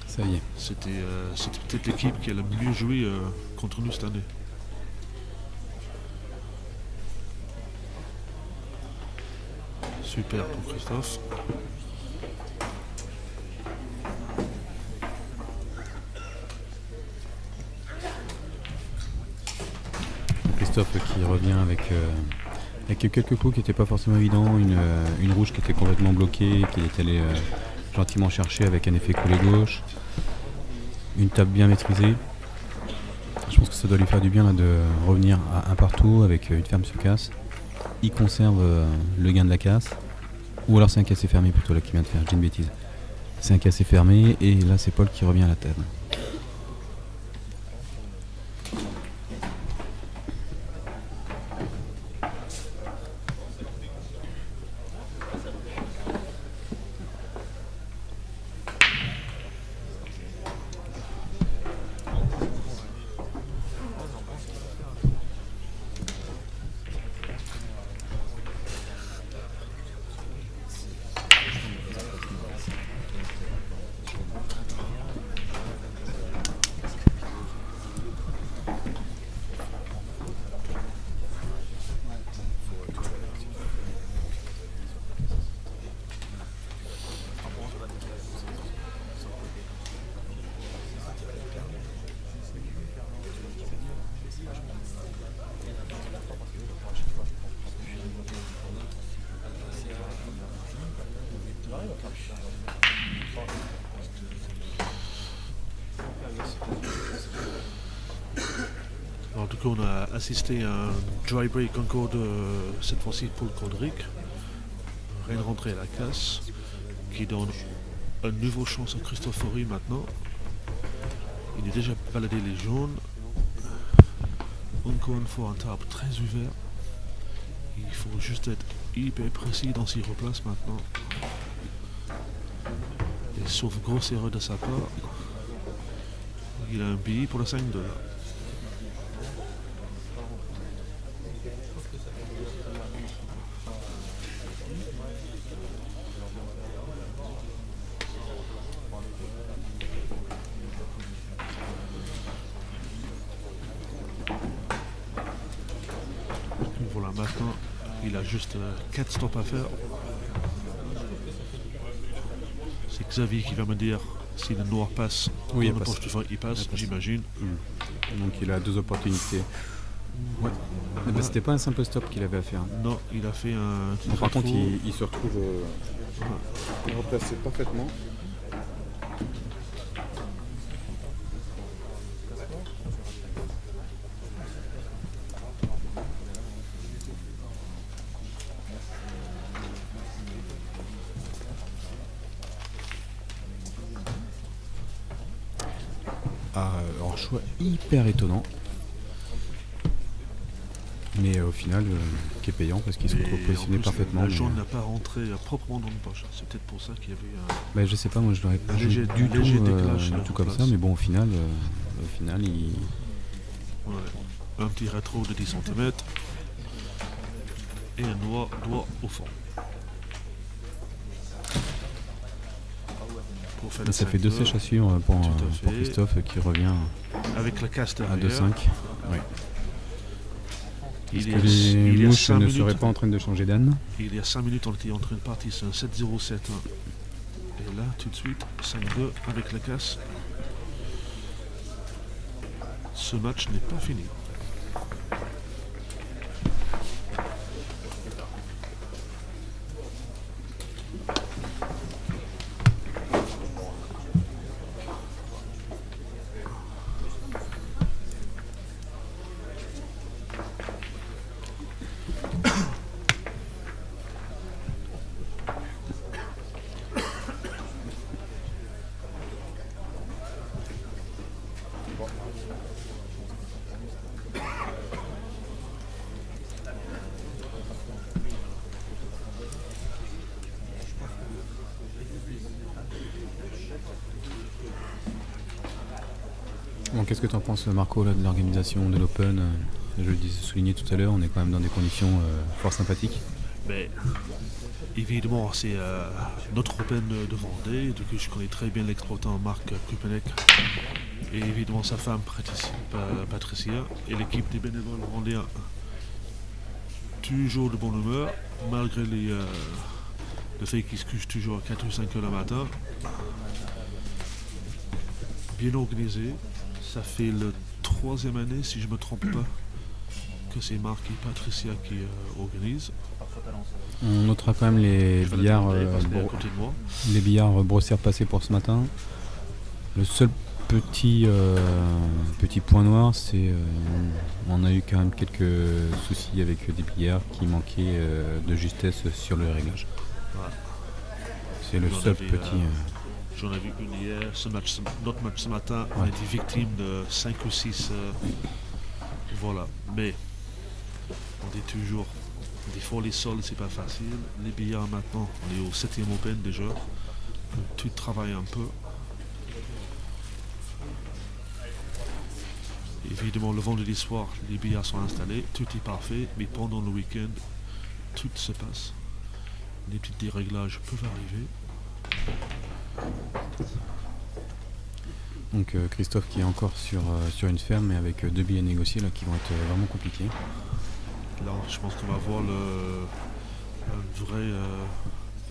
A: Ça y est.
C: C'était peut-être l'équipe qui a le mieux joué contre nous cette année. Super pour Christophe.
A: Christophe qui revient avec quelques coups qui n'étaient pas forcément évidents, une rouge qui était complètement bloquée, qu'il est allé gentiment chercher avec un effet collé gauche, une table bien maîtrisée. Je pense que ça doit lui faire du bien là, de revenir à un partout avec une ferme sur casse. Il conserve le gain de la casse, ou alors c'est un cassé fermé plutôt là qui vient de faire, j'ai une bêtise. C'est un cassé fermé et là c'est Paul qui revient à la table.
C: En tout cas, on a assisté à un dry break encore de cette fois-ci Paul Codric. Rien rentré à la casse, qui donne une nouvelle chance à Christophe Faury maintenant. Il a déjà baladé les jaunes. Encore une fois, un table très ouvert. Il faut juste être hyper précis dans ses replaces maintenant. Et sauf grosse erreur de sa part, il a un billet pour le 5-2. Voilà, maintenant, il a juste 4 stops à faire. C'est Xavier qui va me dire si le noir passe.
A: Oui,
C: dans le poche de fin, il passe, j'imagine.
A: Donc il a 2 opportunités. Ouais. Mais c'était pas un simple stop qu'il avait à faire.
C: Non, il a fait un...
A: Par contre, il se retrouve replacé parfaitement. Alors choix hyper étonnant, mais au final qui est payant parce qu'il se retrouve positionné parfaitement.
C: Le jaune n'a pas rentré proprement dans le poche, c'est peut-être pour ça qu'il y avait un...
A: Bah, je sais pas, moi je l'aurais pas
C: léger
A: du tout comme ça, mais bon au final il...
C: Ouais. Un petit rétro de 10 cm et un noir doigt au fond.
A: Ça fait 2 sèches à suivre pour Christophe qui revient
C: avec la casse
A: à 2-5. Oui.
C: Il
A: les mouches ne seraient pas en train de changer d'âne.
C: Il y a 5 minutes, on était en train de partir sur un 7-0-7-1. Et là, tout de suite, 5-2 avec la casse. Ce match n'est pas fini.
A: Qu'est-ce que tu en penses, Marco, là, de l'organisation de l'Open? Je le soulignais tout à l'heure, on est quand même dans des conditions fort sympathiques.
C: Mais évidemment, c'est notre Open de Vendée, donc je connais très bien l'exploitant Marc Kupenek et évidemment sa femme Patricia et l'équipe des bénévoles vendéens. Toujours de bonne humeur, malgré le fait qu'ils se couchent toujours à 4 ou 5 heures le matin. Bien organisé, ça fait le 3e année, si je ne me trompe pas, que c'est Marc et Patricia qui organisent.
A: On notera quand même les billards, les billards brossières passés pour ce matin. Le seul petit point noir, c'est on a eu quand même quelques soucis avec des billards qui manquaient de justesse sur le réglage.
C: Ouais.
A: C'est le seul petit.
C: J'en ai vu une hier, notre match ce matin, on a été victime de 5 ou 6. Voilà, mais on dit toujours, des fois les sols c'est pas facile. Les billards maintenant, on est au 7e Open déjà. Tu travailles un peu. Évidemment, le vendredi soir, les billards sont installés, tout est parfait, mais pendant le week-end, tout se passe. Les petits déréglages peuvent arriver.
A: Donc Christophe qui est encore sur une ferme, mais avec 2 billes à négocier là, qui vont être vraiment compliqués.
C: Là, je pense qu'on va voir le vrai...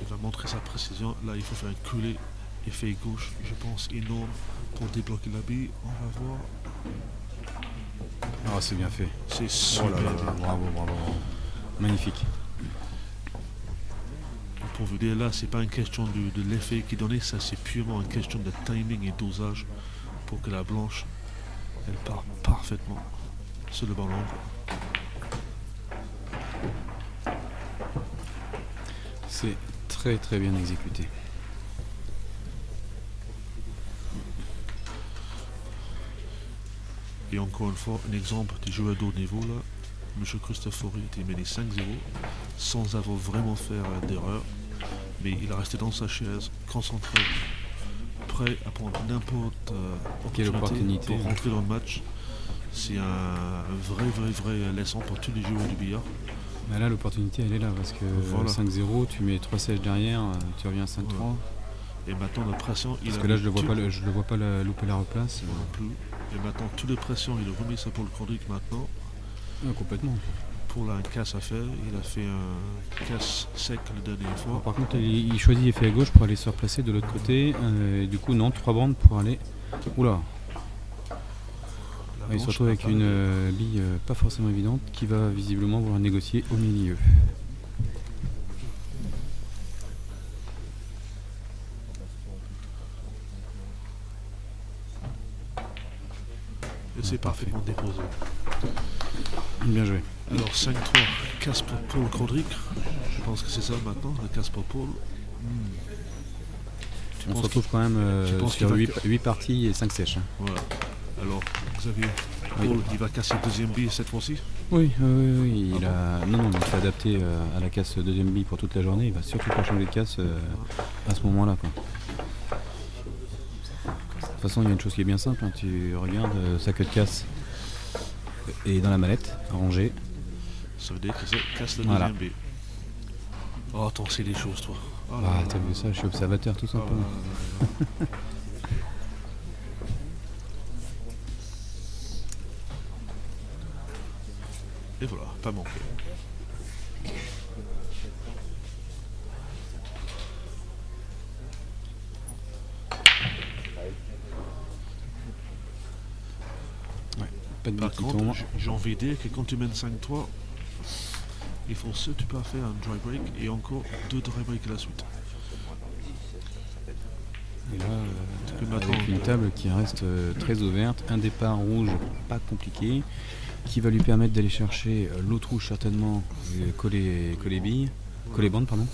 C: il va montrer sa précision. Là, il faut faire un culé effet gauche, je pense, énorme pour débloquer la bille. On va voir.
A: Ah, c'est bien fait.
C: C'est super bien.
A: Bravo. Magnifique.
C: Pour vous dire, là, c'est pas une question de l'effet qui est donné, ça c'est purement une question de timing et dosage pour que la blanche, elle part parfaitement sur le bon angle.
A: C'est très bien exécuté.
C: Et encore une fois, un exemple des joueurs de haut niveau là. M. Cristofori était mené 5-0 sans avoir vraiment fait d'erreur. Mais il est resté dans sa chaise, concentré, prêt à prendre n'importe quelle opportunité pour rentrer dans le match. C'est un vrai leçon pour tous les joueurs du billard.
A: Bah là, l'opportunité, elle est là, parce que voilà. 5-0, tu mets 3 sièges derrière, tu reviens à 5-3. Voilà.
C: Et maintenant, la pression...
A: Parce que là, je le vois pas louper la replace.
C: Non plus. Et maintenant, toute la pression, il a remis ça pour le Cordric maintenant.
A: Ah, complètement.
C: Pour là, un casse à faire, il a fait un casse sec la dernière fois.
A: Alors, par contre, il choisit effet à gauche pour aller se replacer de l'autre côté. Et du coup, non, 3 bandes pour aller... Oula. Il se retrouve avec une bille pas forcément évidente qui va visiblement vouloir négocier au milieu.
C: Et c'est parfaitement déposé.
A: Bien joué.
C: Alors 5-3, casse pour Paul Cordric. Je pense que c'est ça maintenant, le casse pour Paul.
A: On se retrouve quand même sur 8 parties et 5 sèches.
C: Voilà. Alors, Xavier, Paul, il va casser deuxième bille cette fois-ci?
A: Oui, il s'est adapté à la casse deuxième bille pour toute la journée. Il va surtout pas changer de casse à ce moment-là. De toute façon, il y a une chose qui est bien simple. Hein. Tu regardes, sa queue de casse est dans la mallette, rangée.
C: Ça veut dire que c'est casse la deuxième bille. Oh, t'en sais des choses, toi. Oh,
A: t'as vu ça, je suis observateur tout simplement.
C: Et voilà, pas manqué.
A: Pas de
C: Par contre, j'ai envie de dire que quand tu mènes 5-3, il faut ce tu peux faire un dry break et encore 2 dry breaks à la suite.
A: Et là, avec une table qui reste très ouverte, un départ rouge pas compliqué, qui va lui permettre d'aller chercher l'autre rouge certainement, coller billes, coller bandes pardon.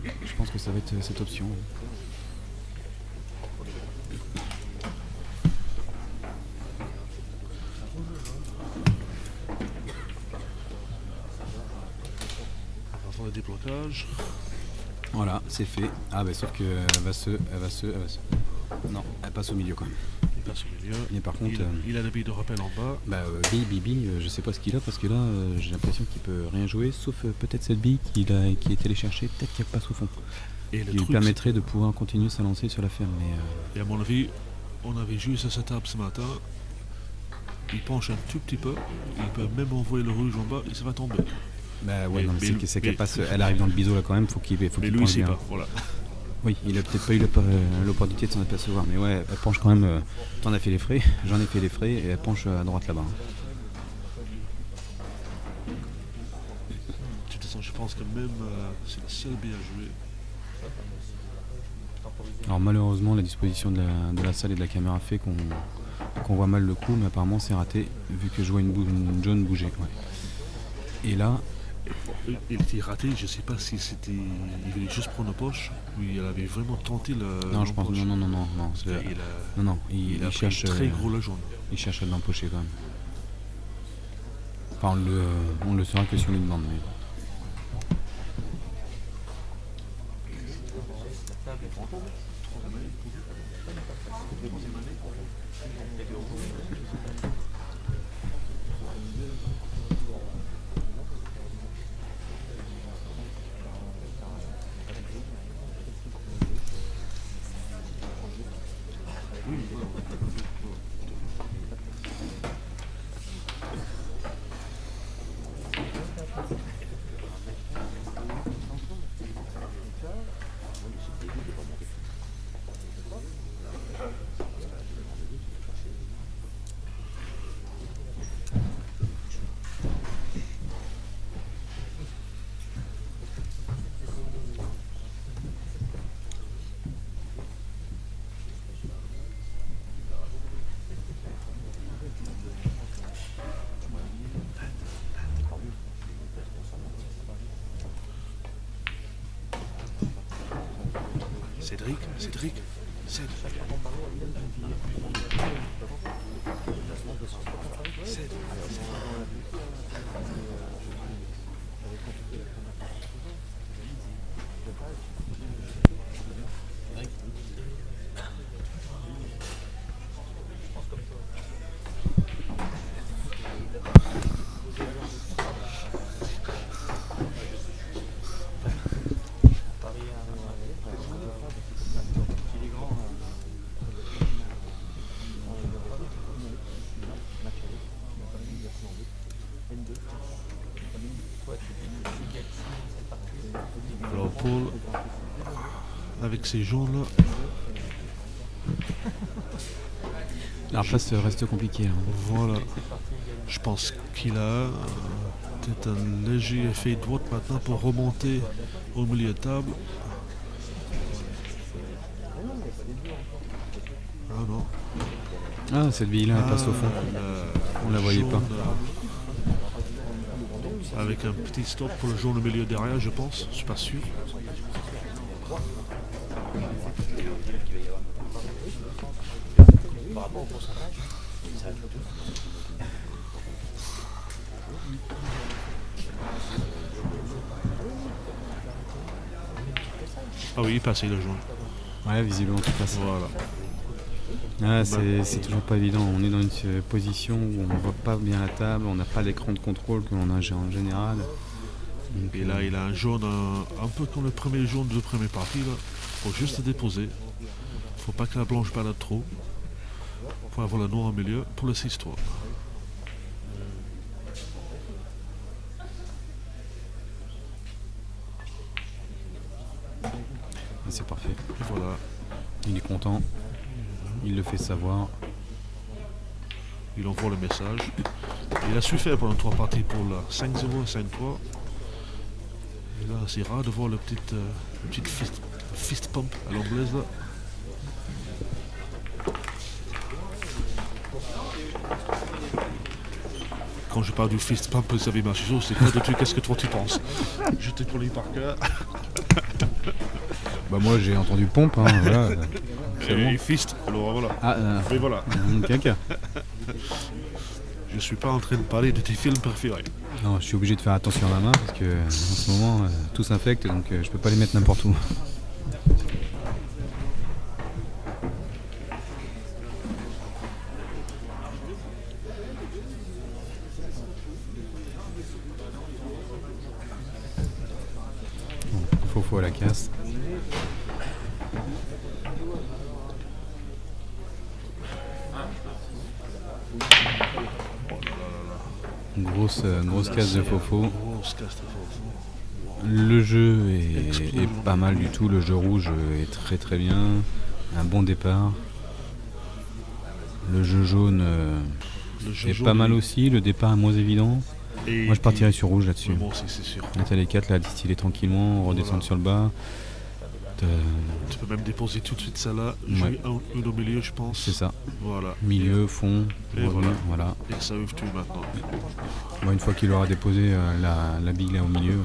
A: Je pense que ça va être cette option.
C: Avant le déblocage.
A: Voilà, c'est fait. Ah bah sauf que elle va se. Non, elle passe au milieu quand même.
C: passe au milieu.
A: Mais par contre,
C: il a la bille de rappel en bas.
A: Bibi, je sais pas ce qu'il a parce que là, j'ai l'impression qu'il peut rien jouer, sauf peut-être cette bille qui est allé chercher, peut-être qu'elle passe au fond.
C: Et
A: qui lui permettrait de pouvoir continuer sa lancée sur la ferme.
C: Et à mon avis, on avait juste à sa table ce matin. Il penche un tout petit peu, il peut même envoyer le rouge en bas et ça va tomber.
A: C'est qu'elle passe, elle arrive dans le biseau là quand même, faut qu'il
C: mais lui, il sait pas, voilà.
A: Oui, il a peut-être pas eu l'opportunité de s'en apercevoir, mais ouais, elle penche quand même. T'en as fait les frais, j'en ai fait les frais, et elle penche à droite là-bas.
C: De toute façon, je pense que même c'est la seule bille à jouer.
A: Alors malheureusement, la disposition de la salle et de la caméra fait qu'on voit mal le coup, mais apparemment c'est raté, vu que je vois une jaune bouger. Ouais. Et là...
C: Il était raté, je sais pas si c'était... Il voulait juste prendre la poche, ou il avait vraiment tenté le...
A: Non, je pense... Non. Il cherche...
C: très gros la jaune.
A: Il cherche à l'empocher quand même. Enfin, on le saura que si on lui demande. Mais...
C: Cédric. Alors Paul, avec ces jaunes là.
A: La place reste compliquée. Hein.
C: Voilà. Je pense qu'il a peut-être un léger effet droite maintenant pour remonter au milieu de table. Ah non.
A: Ah, cette bille là elle passe au fond. On la voyait pas.
C: Avec un petit stop pour le jaune au milieu derrière, je pense. Je suis pas sûr. Ah oui, il passait le jaune.
A: Ouais, visiblement tout passe.
C: Voilà.
A: Ah, c'est toujours pas évident. On est dans une position où on voit pas bien la table, on n'a pas l'écran de contrôle que l'on a en général.
C: Donc, et là, il a un jaune un peu comme le premier jaune de la première partie. Il faut juste le déposer. Faut pas que la blanche balade trop. Faut avoir le noir au milieu pour le 6-3.
A: C'est parfait.
C: Et voilà.
A: Il est content. Il le fait savoir.
C: Il envoie le message. Il a su faire pendant 3 parties pour la 5-0 et 5-3. Et là, c'est rare de voir le petit fist pump à l'anglaise là. Quand je parle du fist pump, vous savez, Marchiso, c'est pas de tout qu'est-ce que toi tu penses. Je t'ai collé par cœur.
A: Bah moi j'ai entendu pompe, hein, voilà.
C: C'est bon. Fist, alors voilà. Mais voilà.
A: Caca.
C: Je suis pas en train de parler de tes films préférés.
A: Non, je suis obligé de faire attention à ma main parce que en ce moment tout s'infecte, donc je peux pas les mettre n'importe où. Fofo à la casse. Grosse casse de Fofo.
C: Grosse casse de Fofo.
A: Le jeu est pas mal du tout. Le jeu rouge est très très bien. Un bon départ. Le jeu jaune est pas mal aussi. Le départ est moins évident. Moi je partirais sur rouge là-dessus.
C: Moi aussi, c'est sûr.
A: Là t'as les 4 là, distiller tranquillement, redescendre sur le bas.
C: Tu peux même déposer tout de suite ça là, jouer une au milieu, je pense.
A: C'est ça.
C: Voilà.
A: Milieu, fond,
C: et
A: voilà.
C: Et ça ouvre tout maintenant.
A: Bon, une fois qu'il aura déposé la bille là au milieu,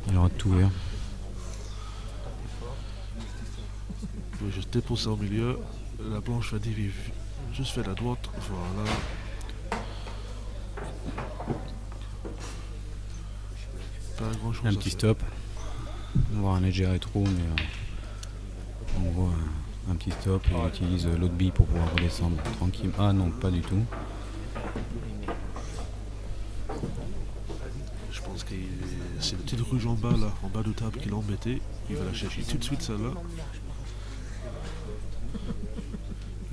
A: il aura tout ouvert.
C: Je vais juste déposer ça au milieu. La blanche va diviser juste vers la droite. Voilà. Pas grand chose.
A: Un petit stop. On va voir un léger rétro, mais on voit un petit stop et on utilise l'autre bille pour pouvoir redescendre tranquille. Ah non, pas du tout.
C: Je pense que c'est le petit rouge en bas là, en bas de table qui l'a embêté. Il va la chercher tout de suite celle-là.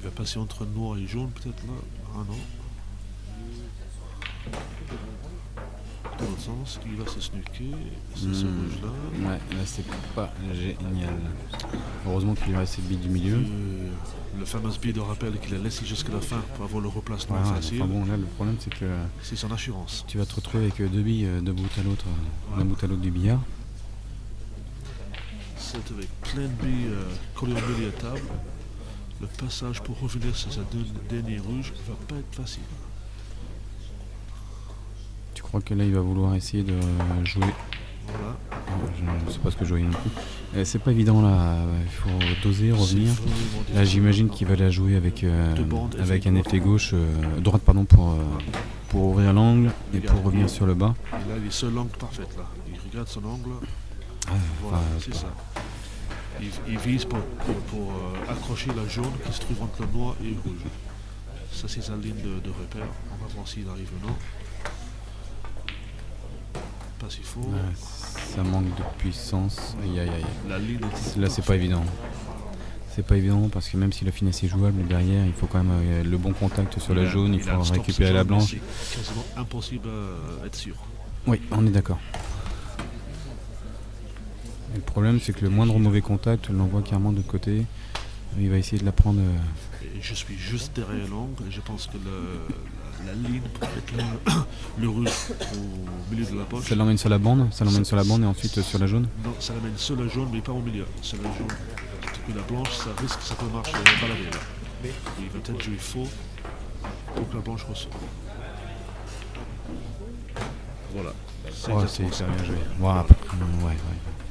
C: Il va passer entre noir et jaune peut-être là. Ah non. Dans l'autre sens, il va se snooker. C'est ce rouge là.
A: Ouais, là c'est pas génial. Heureusement qu'il lui reste cette bille du milieu.
C: Le fameux bille de rappel qu'il a laissé jusqu'à la fin pour avoir le replacement facile.
A: Enfin bon, là le problème c'est que
C: c'est son assurance.
A: Tu vas te retrouver avec deux billes d'un bout à l'autre, d'un bout à l'autre du billard.
C: C'est avec plein de billes collées au milieu de table. Le passage pour revenir sur sa dernière rouge va pas être facile.
A: Tu crois que là il va vouloir essayer de jouer?
C: Voilà.
A: Je ne sais pas ce que je voyais non plus. C'est pas évident là, il faut doser, revenir. Là j'imagine qu'il va la jouer avec un effet gauche, droite pardon, pour ouvrir l'angle et pour revenir sur le bas.
C: Et là il est seul l'angle parfait là. Il regarde son angle. Voilà, c'est ça. Il vise pour accrocher la jaune qui se trouve entre le noir et le rouge. Ça c'est sa ligne de repère. On va voir s'il arrive ou non. Pas si fort.
A: Ça manque de puissance. Aïe aïe aïe.
C: La ligne
A: là c'est pas évident. C'est pas évident parce que même si la finesse est jouable derrière, il faut quand même le bon contact sur la jaune, il faut récupérer la blanche.
C: C'est quasiment impossible à être sûr.
A: Oui, on est d'accord. Et le problème c'est que le moindre mauvais contact l'envoie carrément de l'autre côté. Il va essayer de la prendre.
C: Et je suis juste derrière l'angle et je pense que la ligne pour mettre le rouge au milieu de la poche.
A: Ça l'emmène sur la bande, et ensuite sur la jaune.
C: Non, ça l'emmène sur la jaune mais pas au milieu. Sur la jaune. Que la blanche, ça risque, ça peut marcher balader là. Il va peut-être jouer faux pour que la blanche ressort. Voilà.
A: C'est hyper bien joué. Ouais.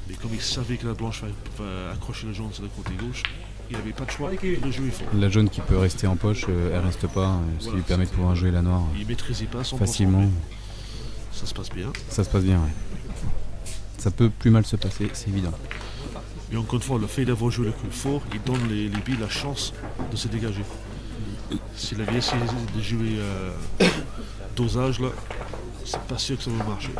C: Mais comme il savait que la blanche va accrocher la jaune sur le côté gauche, il n'avait pas de choix de jouer faux.
A: La jaune qui peut rester en poche, elle reste pas, ce qui lui permet de pouvoir jouer la noire
C: il maîtrisait pas son
A: facilement.
C: Ça se passe bien.
A: Ça se passe bien, ouais. Ça peut plus mal se passer, c'est évident.
C: Et encore une fois, le fait d'avoir joué le coup fort, il donne les billes la chance de se dégager. S'il avait essayé de jouer dosage là, c'est pas sûr que ça va marcher.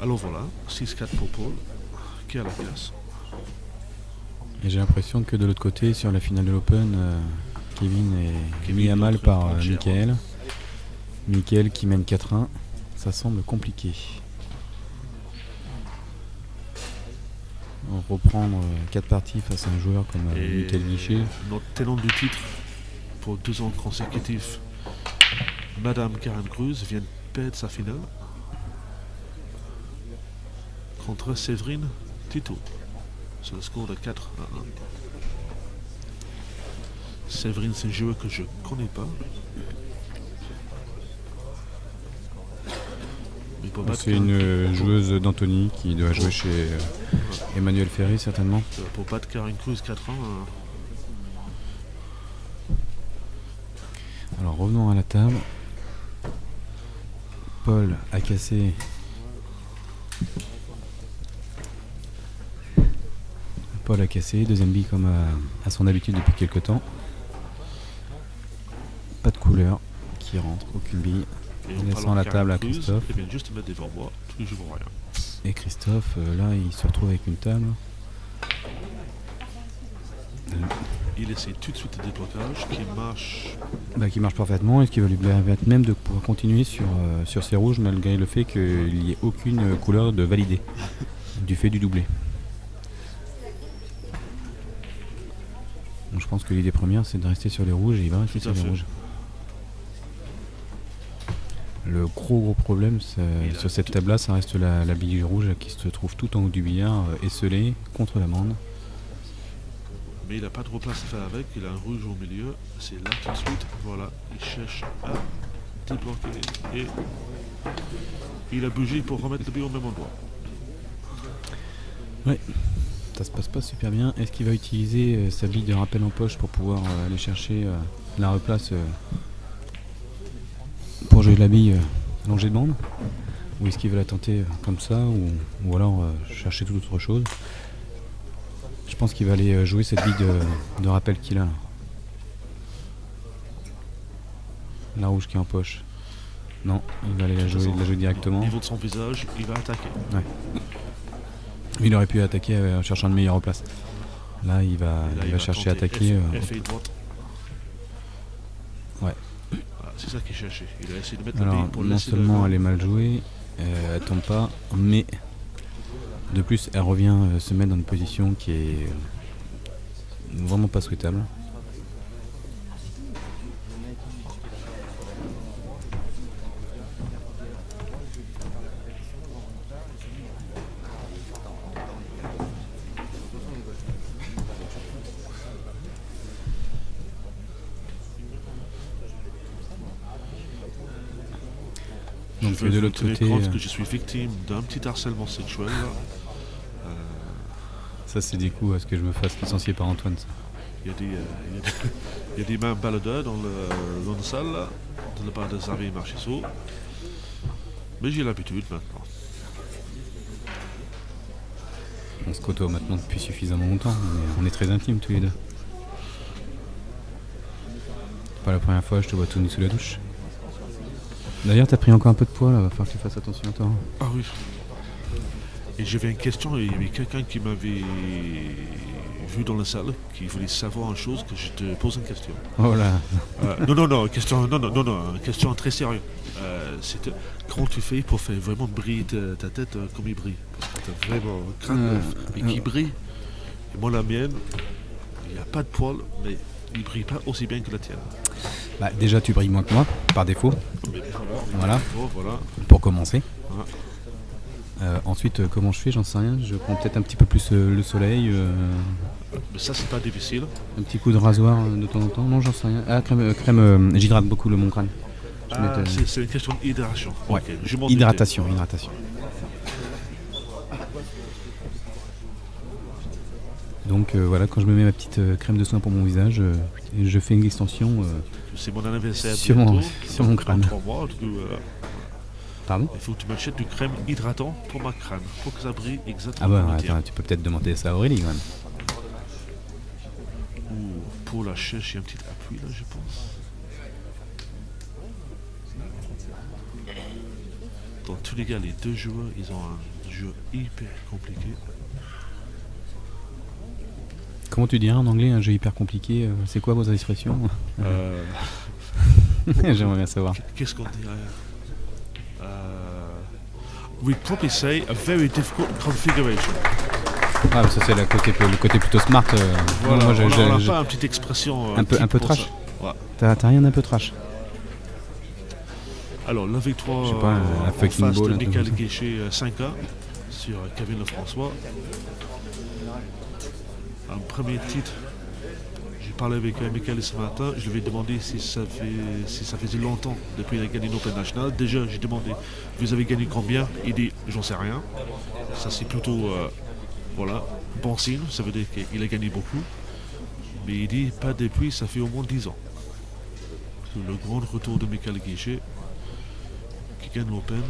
C: Alors voilà, 6-4 pour Paul, qui est à la place.
A: Et j'ai l'impression que de l'autre côté, sur la finale de l'Open, Kevin est mis à mal par Michael. Michael qui mène 4-1. Ça semble compliqué. Reprendre 4 parties face à un joueur comme Michael Guichet.
C: Notre tenant du titre pour 2 ans consécutifs, Madame Karen Cruz, vient de perdre sa finale contre Séverine Tito. C'est le score de 4-1. Séverine, c'est un joueur que je ne connais pas.
A: C'est une joueuse d'Anthony qui doit jouer chez Emmanuel Ferry certainement.
C: Pour battre Karen Cruz 4-1.
A: Alors revenons à la table. Paul a cassé. Deuxième bille comme à son habitude depuis quelques temps. couleur qui rentre, aucune bille.
C: Et
A: Il laisse la table à Christophe.
C: Il vient juste de mettre devant moi, tout je vois rien.
A: Et Christophe, là, il se retrouve avec une table.
C: Il essaie tout de suite le déblocage qui marche.
A: Qui marche parfaitement et ce qui va lui permettre même de pouvoir continuer sur ses rouges malgré le fait qu'il n'y ait aucune couleur de validée du fait du doublé. Donc je pense que l'idée première c'est de rester sur les rouges et il va rester sur les rouges. Le gros problème sur cette table là ça reste la bille rouge qui se trouve tout en haut du billard esselée contre l'amande.
C: Mais il n'a pas trop de place à faire avec, il a un rouge au milieu, c'est là tout de suite, voilà, il cherche à débloquer et il a bougé pour remettre le billet au même endroit.
A: Ouais, ça se passe pas super bien. Est-ce qu'il va utiliser sa bille de rappel en poche pour pouvoir aller chercher la replace pour jouer de la bille allongée de bande? Ou est-ce qu'il va la tenter comme ça ou alors chercher toute autre chose? Je pense qu'il va aller jouer cette bille de rappel qu'il a là. La rouge qui est en poche. Non, il va aller la jouer directement.
C: Au niveau de son visage, il va attaquer.
A: Ouais. Il aurait pu attaquer en cherchant une meilleure place. Là, il va chercher à attaquer.
C: F et droite.
A: Ouais.
C: Voilà, c'est ça qu'il cherchait. Il a essayé de mettre
A: alors,
C: la bille pour
A: non seulement elle est mal jouée, elle tombe pas, mais de plus, elle revient se mettre dans une position qui est vraiment pas souhaitable. Donc de l'autre côté,
C: que je suis victime d'un petit harcèlement sexuel.
A: Ça c'est des coups à ce que je me fasse licencier par Antoine. Ça.
C: Il y a des mains baladeurs dans la salle, là, de la part de Xavier Marchesso. Mais j'ai l'habitude maintenant.
A: On se côtoie maintenant depuis suffisamment longtemps, mais on est très intimes tous les deux. C'est pas la première fois que je te vois tout nu sous la douche. D'ailleurs t'as pris encore un peu de poids là, va falloir que tu fasses attention à toi.
C: Ah oui. Et j'avais une question, il y avait quelqu'un qui m'avait vu dans la salle, qui voulait savoir une chose, que je te pose une question.
A: Oh là.
C: Non, question très sérieuse. C'était comment tu fais pour faire vraiment briller ta tête comme il brille? Parce que t'as vraiment un crâne et qui brille. Et moi la mienne, il n'y a pas de poils, mais il brille pas aussi bien que la tienne.
A: Bah, déjà tu brilles moins que moi, par défaut. Voilà.
C: Voilà.
A: Pour commencer.
C: Voilà.
A: Ensuite, comment je fais, j'en sais rien. Je prends peut-être un petit peu plus le soleil.
C: Mais ça, c'est pas difficile.
A: Un petit coup de rasoir de temps en temps. Non, j'en sais rien. Ah, crème, j'hydrate beaucoup mon crâne.
C: C'est une question d'hydratation.
A: Ouais.
C: Okay.
A: Hydratation. Donc voilà, quand je me mets ma petite crème de soin pour mon visage, je fais une extension
C: c'est mon anniversaire
A: sur mon crâne.
C: Dans 3 mois,
A: Pardon?
C: il faut que tu m'achètes du crème hydratant pour ma crâne, pour que ça brille exactement.
A: Ah bah attends, tu peux peut-être demander ça à Aurélie quand même.
C: Pour la cherche, il y a un petit appui là, je pense. Dans tous les cas, les deux joueurs, ils ont un jeu hyper compliqué.
A: Comment tu dirais en anglais un jeu hyper compliqué? C'est quoi vos expressions? J'aimerais bien savoir.
C: Qu'est-ce qu'on dirait? We'd probably say a very difficult configuration.
A: Ah, ça c'est le côté plutôt smart.
C: Voilà,
A: moi,
C: on n'a pas une petite expression
A: un peu trash.
C: Ouais.
A: T'as rien d'un peu trash?
C: Alors la victoire
A: un
C: en
A: fucking
C: face
A: ball,
C: de Michael Guéché 5A sur Kevin Lefrançois. Un premier titre. J'ai parlé avec Michael ce matin, je lui ai demandé si ça faisait longtemps depuis qu'il a gagné l'Open National. Déjà, j'ai demandé, vous avez gagné combien? Il dit, j'en sais rien. Ça c'est plutôt, voilà, bon signe, ça veut dire qu'il a gagné beaucoup. Mais il dit, pas depuis, ça fait au moins 10 ans. Le grand retour de Michael Guéché, qui gagne l'Open.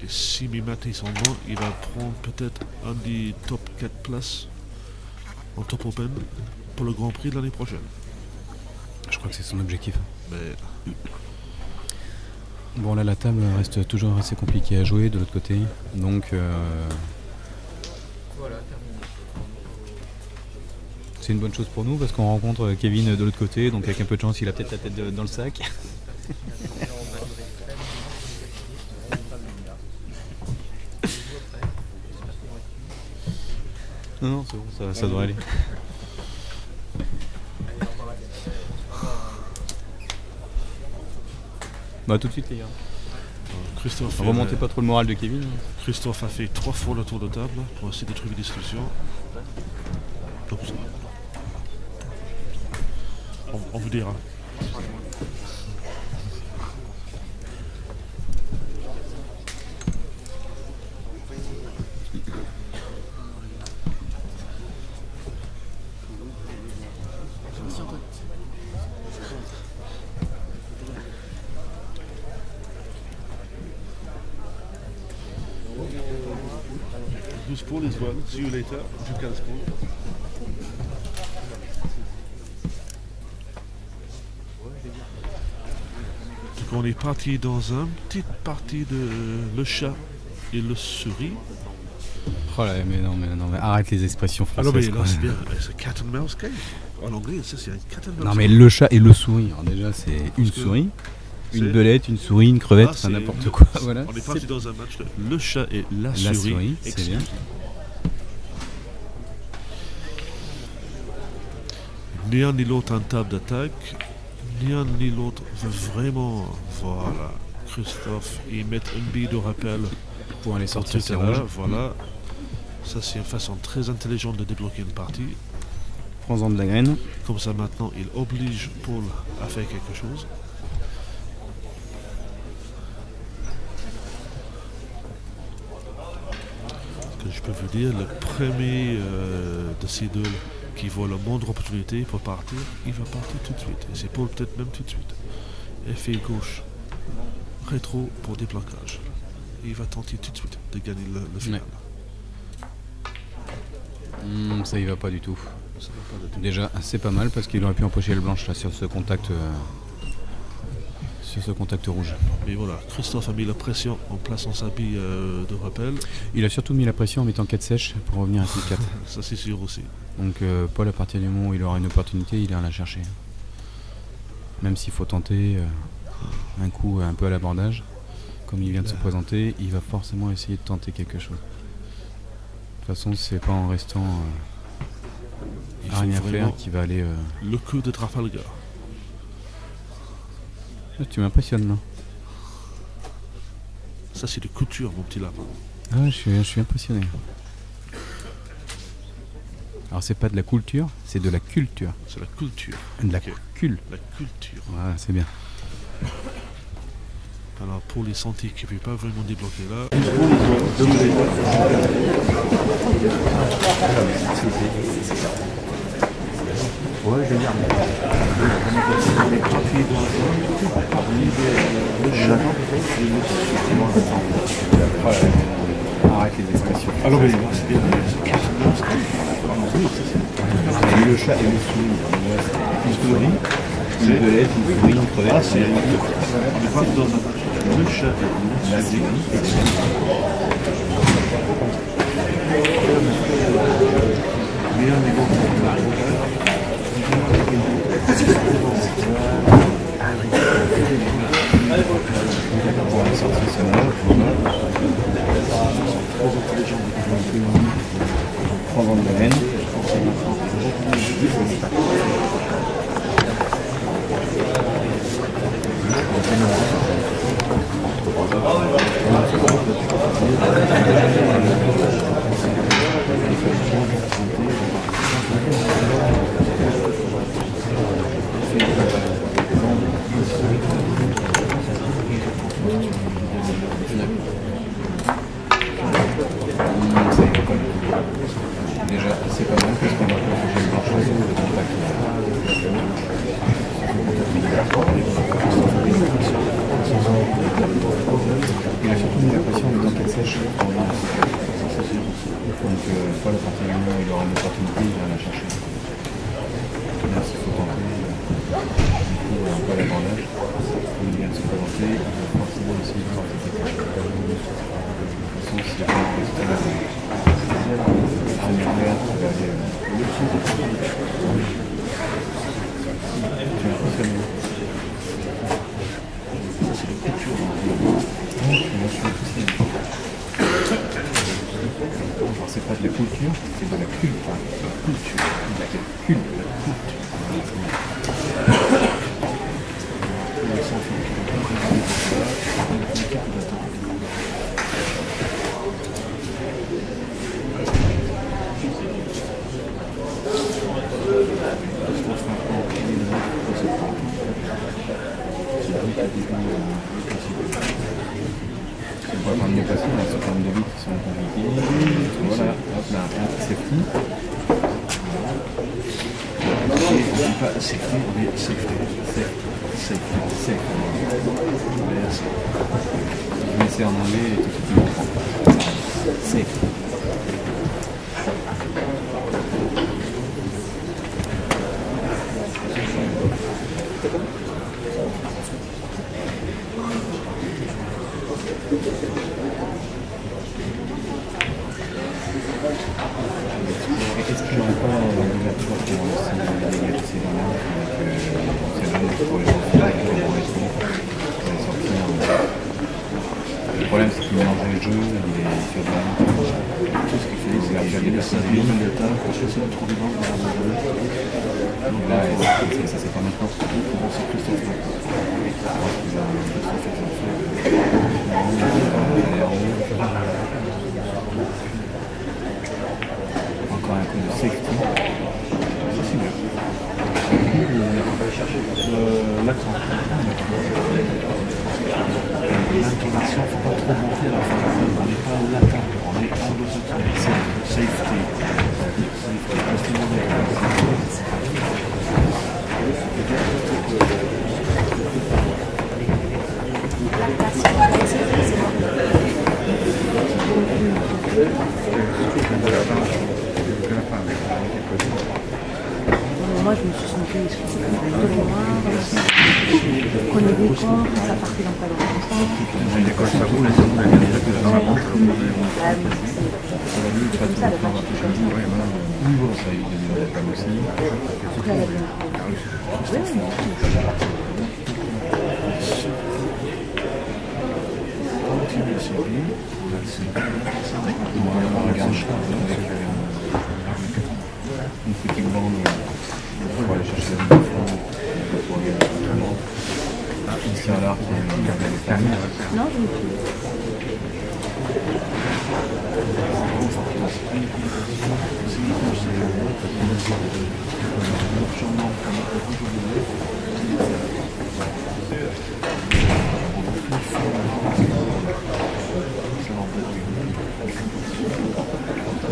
C: Et si mes maths sont bons, il va prendre peut-être un des top 4 places en top Open pour le Grand Prix de l'année prochaine.
A: Je crois que c'est son objectif.
C: Mais
A: Bon là la table reste toujours assez compliquée à jouer de l'autre côté. Donc c'est une bonne chose pour nous parce qu'on rencontre Kevin de l'autre côté. Donc avec un peu de chance il a peut-être la tête dans le sac. Non, c'est bon, ça devrait aller. Bah tout de suite les gars.
C: Christophe,
A: Remontez pas trop le moral de Kevin.
C: Christophe a fait 3 fois le tour de table pour essayer de trouver des solutions. Comme ça. On vous dira. Good spool as well. See you later. You can spool. Donc on est parti dans une petite partie de le chat et le souris.
A: Oh là mais non mais arrête les expressions
C: Alors
A: françaises.
C: mais
A: quoi.
C: là c'est bien, c'est cat and mouse game. En anglais ça c'est un cat and mouse.
A: Non mais le chat et le souris. Alors déjà c'est une
C: que
A: souris, une
C: c'est-
A: belette, une souris, une crevette,
C: Ah,
A: enfin
C: c'est
A: n'importe
C: le-
A: quoi. Voilà.
C: On est parti dans un match de le chat et la
A: La
C: souris.
A: souris, c'est bien.
C: exclusif. Ni un ni l'autre en table d'attaque, ni un ni l'autre veut vraiment. Voilà. Christophe, ils mettent une bille de rappel
A: Pour aller
C: pour
A: sortir
C: tout
A: ses
C: à l'heure.
A: rouges.
C: Voilà. Ça c'est une façon très intelligente de débloquer une partie.
A: Prends-en de la graine.
C: Comme ça maintenant il oblige Paul à faire quelque chose. Ce que je peux vous dire, le premier de ces deux qui voit la moindre opportunité pour partir, il va partir tout de suite. Et c'est Paul peut-être même tout de suite. Effet gauche, rétro pour déblocage. Et il va tenter tout de suite de gagner le final.
A: Ça y va pas du tout.
C: Ça va pas de tout.
A: Déjà c'est pas mal parce qu'il aurait pu empocher le blanche là sur ce contact rouge.
C: Mais voilà, Christophe a mis la pression en plaçant sa bille de rappel.
A: Il a surtout mis la pression en mettant 4 sèches pour revenir à 6-4.
C: Ça c'est sûr aussi.
A: Donc Paul à partir du moment où il aura une opportunité, il ira la chercher. Même s'il faut tenter un coup un peu à l'abordage, comme il vient de se présenter, il va forcément essayer de tenter quelque chose. De toute façon, c'est pas en restant
C: Il
A: à
C: faut
A: rien
C: vraiment
A: faire qu'il va aller.
C: le coup de Trafalgar.
A: Ah, tu m'impressionnes là.
C: Ça c'est de couture mon petit lapin.
A: Ah, je suis impressionné. Alors c'est pas de la culture, c'est de la culture.
C: C'est la culture.
A: De la
C: Ok. La culture.
A: Voilà, c'est bien.
C: Alors pour les sentiers qui ne peuvent pas vraiment débloquer là.
A: Arrête les expressions.
C: Alors mais c'est bien.
A: Le chat et le souris. Une souris, une belette, une souris, une crevette.
C: Ah c'est. On est parti dans un match. Le chat et la souris. Mais un niveau.
A: Prends-en de la graine. Déjà, c'est pas mal parce qu'on va protéger le blanchage de contact. Il a surtout mis la pression en mettant 4 sèches. Donc, Paul, à partir du moment où il aura une opportunité, il va la chercher. Même s'il faut tenter.
D: pas l'abordage. Comme il vient de se présenter, il va forcément essayer de participer. De toute façon, s'il y a pas de question, il va aller c'est pas de la culture, c'est de la culture. On va prendre les patients, on a un certain nombre de vies qui sont compliquées. Voilà, hop là, safety. On ne dit pas safety, on dit safety. Je vais essayer en anglais et tout ce qui me prend. Safety. Est-ce qu'il n'y aurait pas l'ouverture pour ces là pour les gens le problème c'est qu'il mélange les jeux, il est sur tout ce qu'il fait, c'est l'argent des personnes et là, ça c'est pas maintenant, c'est Christophe. Encore un coup de safety. Ça c'est bien. On va aller chercher l'accent. L'intonation, il ne faut pas trop monter à la fin. On n'est pas latin, on est anglo-saxon. Safety.
E: Moi, je me suis sentie exclusive de loin, prenez des corps, ça partait dans pas longtemps.
D: L'école, ça roule, et ça roule, elle vient déjà que dans la montre.
E: Ah oui, c'est comme ça, le match est comme ça.
D: Oui, bon, ça évite de dire la femme aussi.
E: Donc là, elle a bien
D: une petite bande pour aller chercher la munition, pour aller ici à l'arc et garder les femmes.
E: Non, je ne sais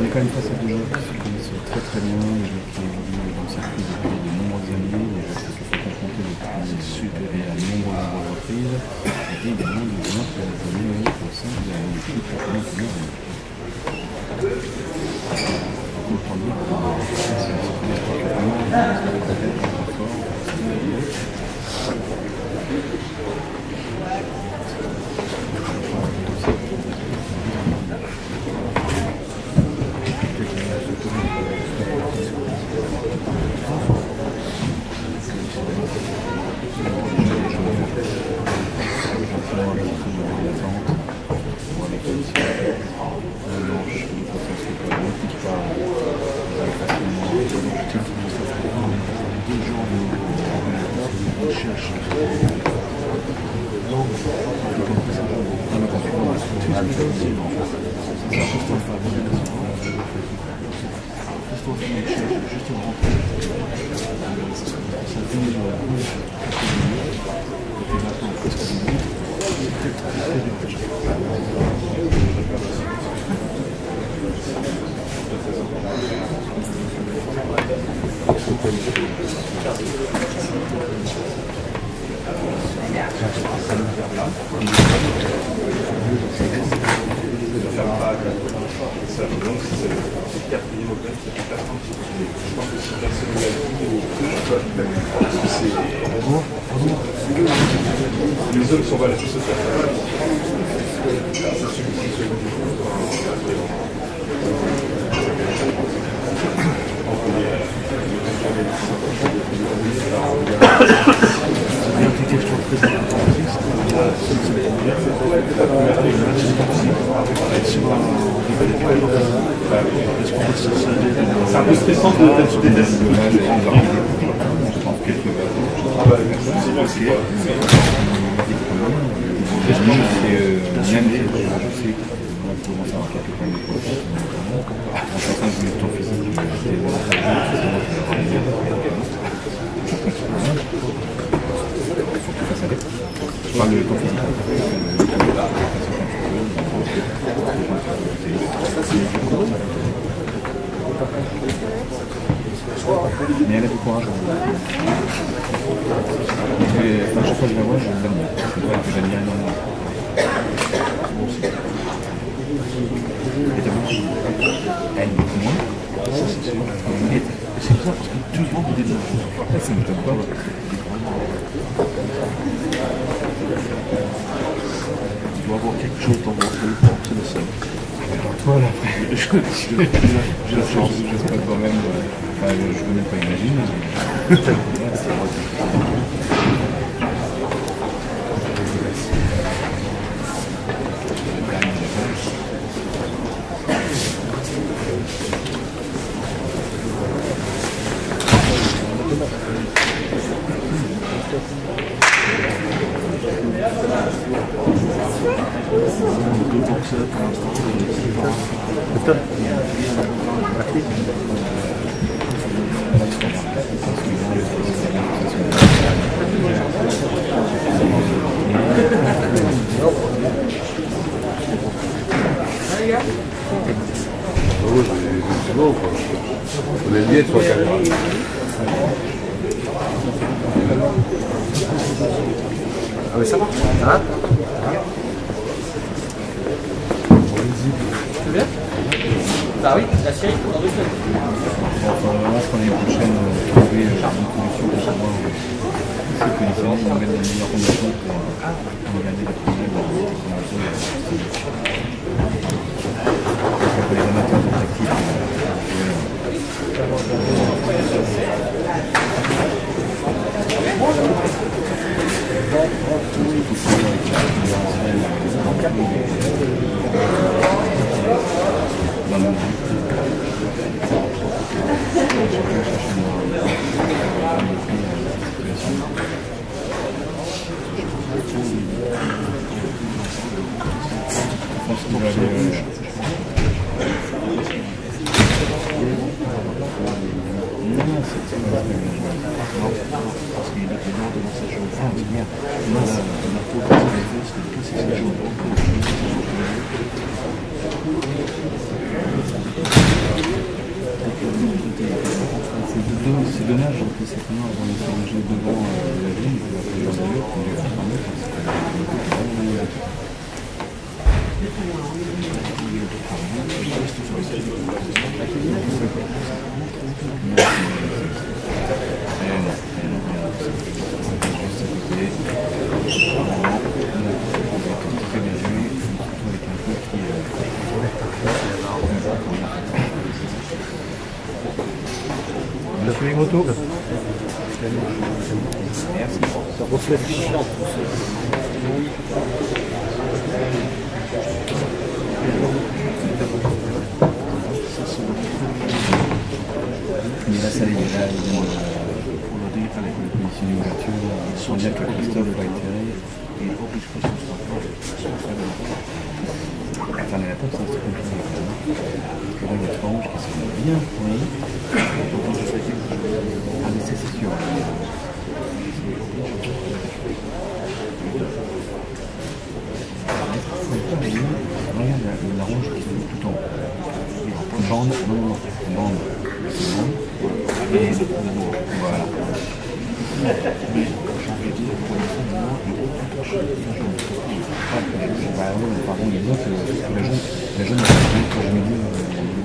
D: On est quand même face à des joueurs qui se connaissent très très bien, des joueurs qui évoluent dans le circuit depuis de nombreuses années, des joueurs qui se sont confrontés depuis super et à de nombreuses reprises, et également des joueurs qui ont été menés au sein de l'équipe pendant plusieurs années. On peut prendre dire que c'est un certain espoir fort.
F: ferme pas ça. Donc c'est le quatrième open qui est la fin. Je pense que si personne ne l'a vu, parce que c'est... Les zones sont voilà, c'est ce faire. C'est celui qui se c'est un peu stressant de tester des tests.
D: Je parle de temps physique. Mais elle a du courage. À chaque fois que je la vois, je l'aime bien. J'aime bien énormément. Et t'as vu, elle beaucoup moins. C'est bizarre parce que tout le monde est dedans. Ça ne m'étonne pas. Tu dois avoir quelque chose dans votre corps, c'est le seul. Alors toi là, après, je sais pas quand même. Enfin, je peux même pas imaginer.
F: On est liés 3-4 mois. Ah mais ça marche. Hein?
G: C'est bien? Bah oui, la série pour dans 2 semaines.
D: Enfin, vraiment, je connais une prochaine trouver une solution pour savoir si le positionnement va mettre dans les meilleures conditions pour regarder la première pour les amateurs de tactique. C'est dommage que cette main on est changé devant la ligne, il va falloir d'ailleurs qu'on lui fasse un mètre.
F: On a fait les motos.
B: Ça reflète.
D: Mais là, ça y est, là, pour le dire, avec le positionner ouverture, ils sont bien que Christophe va itérer et oblige pas son sport. Enfin, la table, c'est un petit peu compliqué quand même. Parce que là, il y a 3 rouges qui sont bien fournis. Ah, mais ça, c'est sûr. Regarde la rouge qui se met tout en haut. Bande, non, bande. C'est bon. Et voilà. Mais j'ai envie de dire, pour l'instant, Pardon, les autres, la jaune, quand je me dis,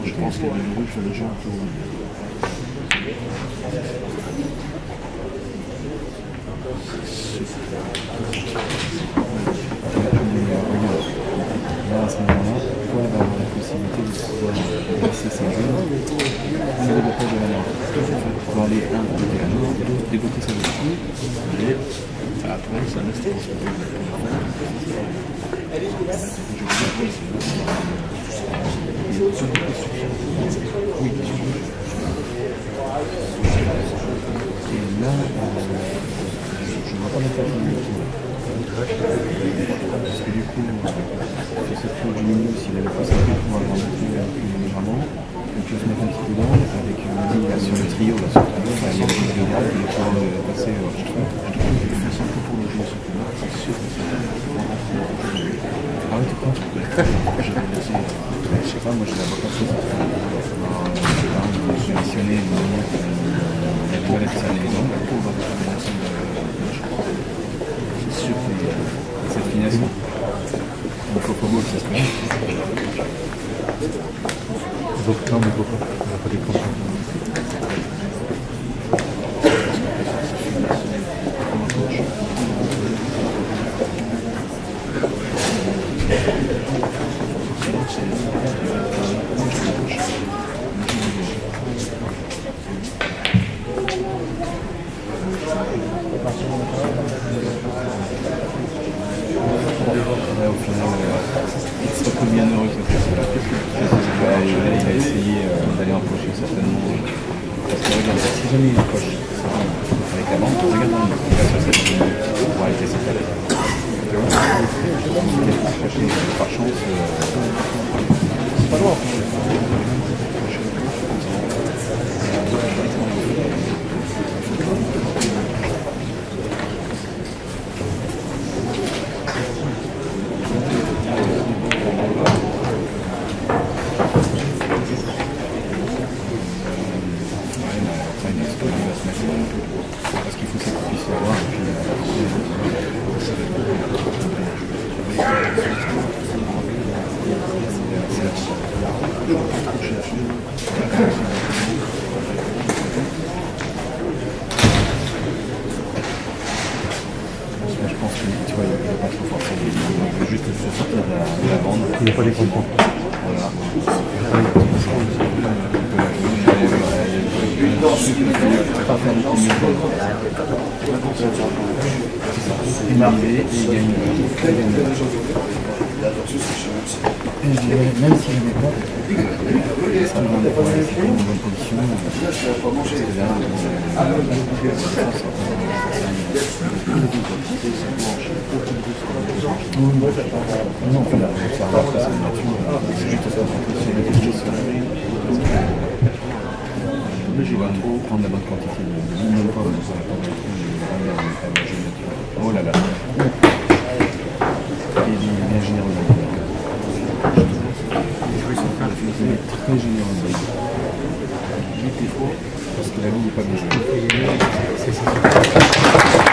D: je pense que le rouge, le jaune, là, à ce moment-là, toi, va avoir la possibilité de pouvoir glisser sa jaune au déblocage de la main. Pour aller, un, débloquer la main, deux, débloquer sa jaune. Et après, ça reste oui. Et là, je ne vois pas la faire parce que du coup, sur cette tour du milieu, s'il avait pas sa clé pour avoir monté plus légèrement, donc je vais se mettre un petit peu d'angle avec une ligne là, sur le trio, là, sur le trio, il y a une ligne de droite qui va pouvoir passer je trouve que je fais ça un peu pour le jeu, ce coup-là, c'est sûr que c'est ah oui, tu crois? Je vais laisser, je sais pas, moi je l'ai pas passé, je vais missionner une manière qui a du mal à discerner les angles, pour avoir une combinaison de c'est sûr que cette finesse, il faut pas beau que ça se passe. Donc non, mais pourquoi? On n'a pas des contraintes. Au final, il se retrouve bien heureux cette fois-ci. Il a essayé d'aller empocher certainement. Parce que regarde, si jamais il empoche avec la banque, regarde dans le dos, regarde sur cette ligne pour arrêter cette palette. Par chance, c'est pas loin. Parce qu'il faut que ça puisse avoir. Je pense que tu vois, il ne va pas trop forcer. Il veut juste se sortir de la bande. Il n'y a pas les comprends. Voilà. Pas faire beaucoup mieux. Il m'a arrivé et il gagne. Et je dirais, même si je n'ai pas, ça me rendait pas une bonne position. Là, non, enfin, là, ça va, après, c'est juste ça. Je vais prendre la bonne quantité de ligne, même pas, oh là là. Il est bien généreux. Il est très généreux. Il était faux parce que la ligne n'est pas bien jouée.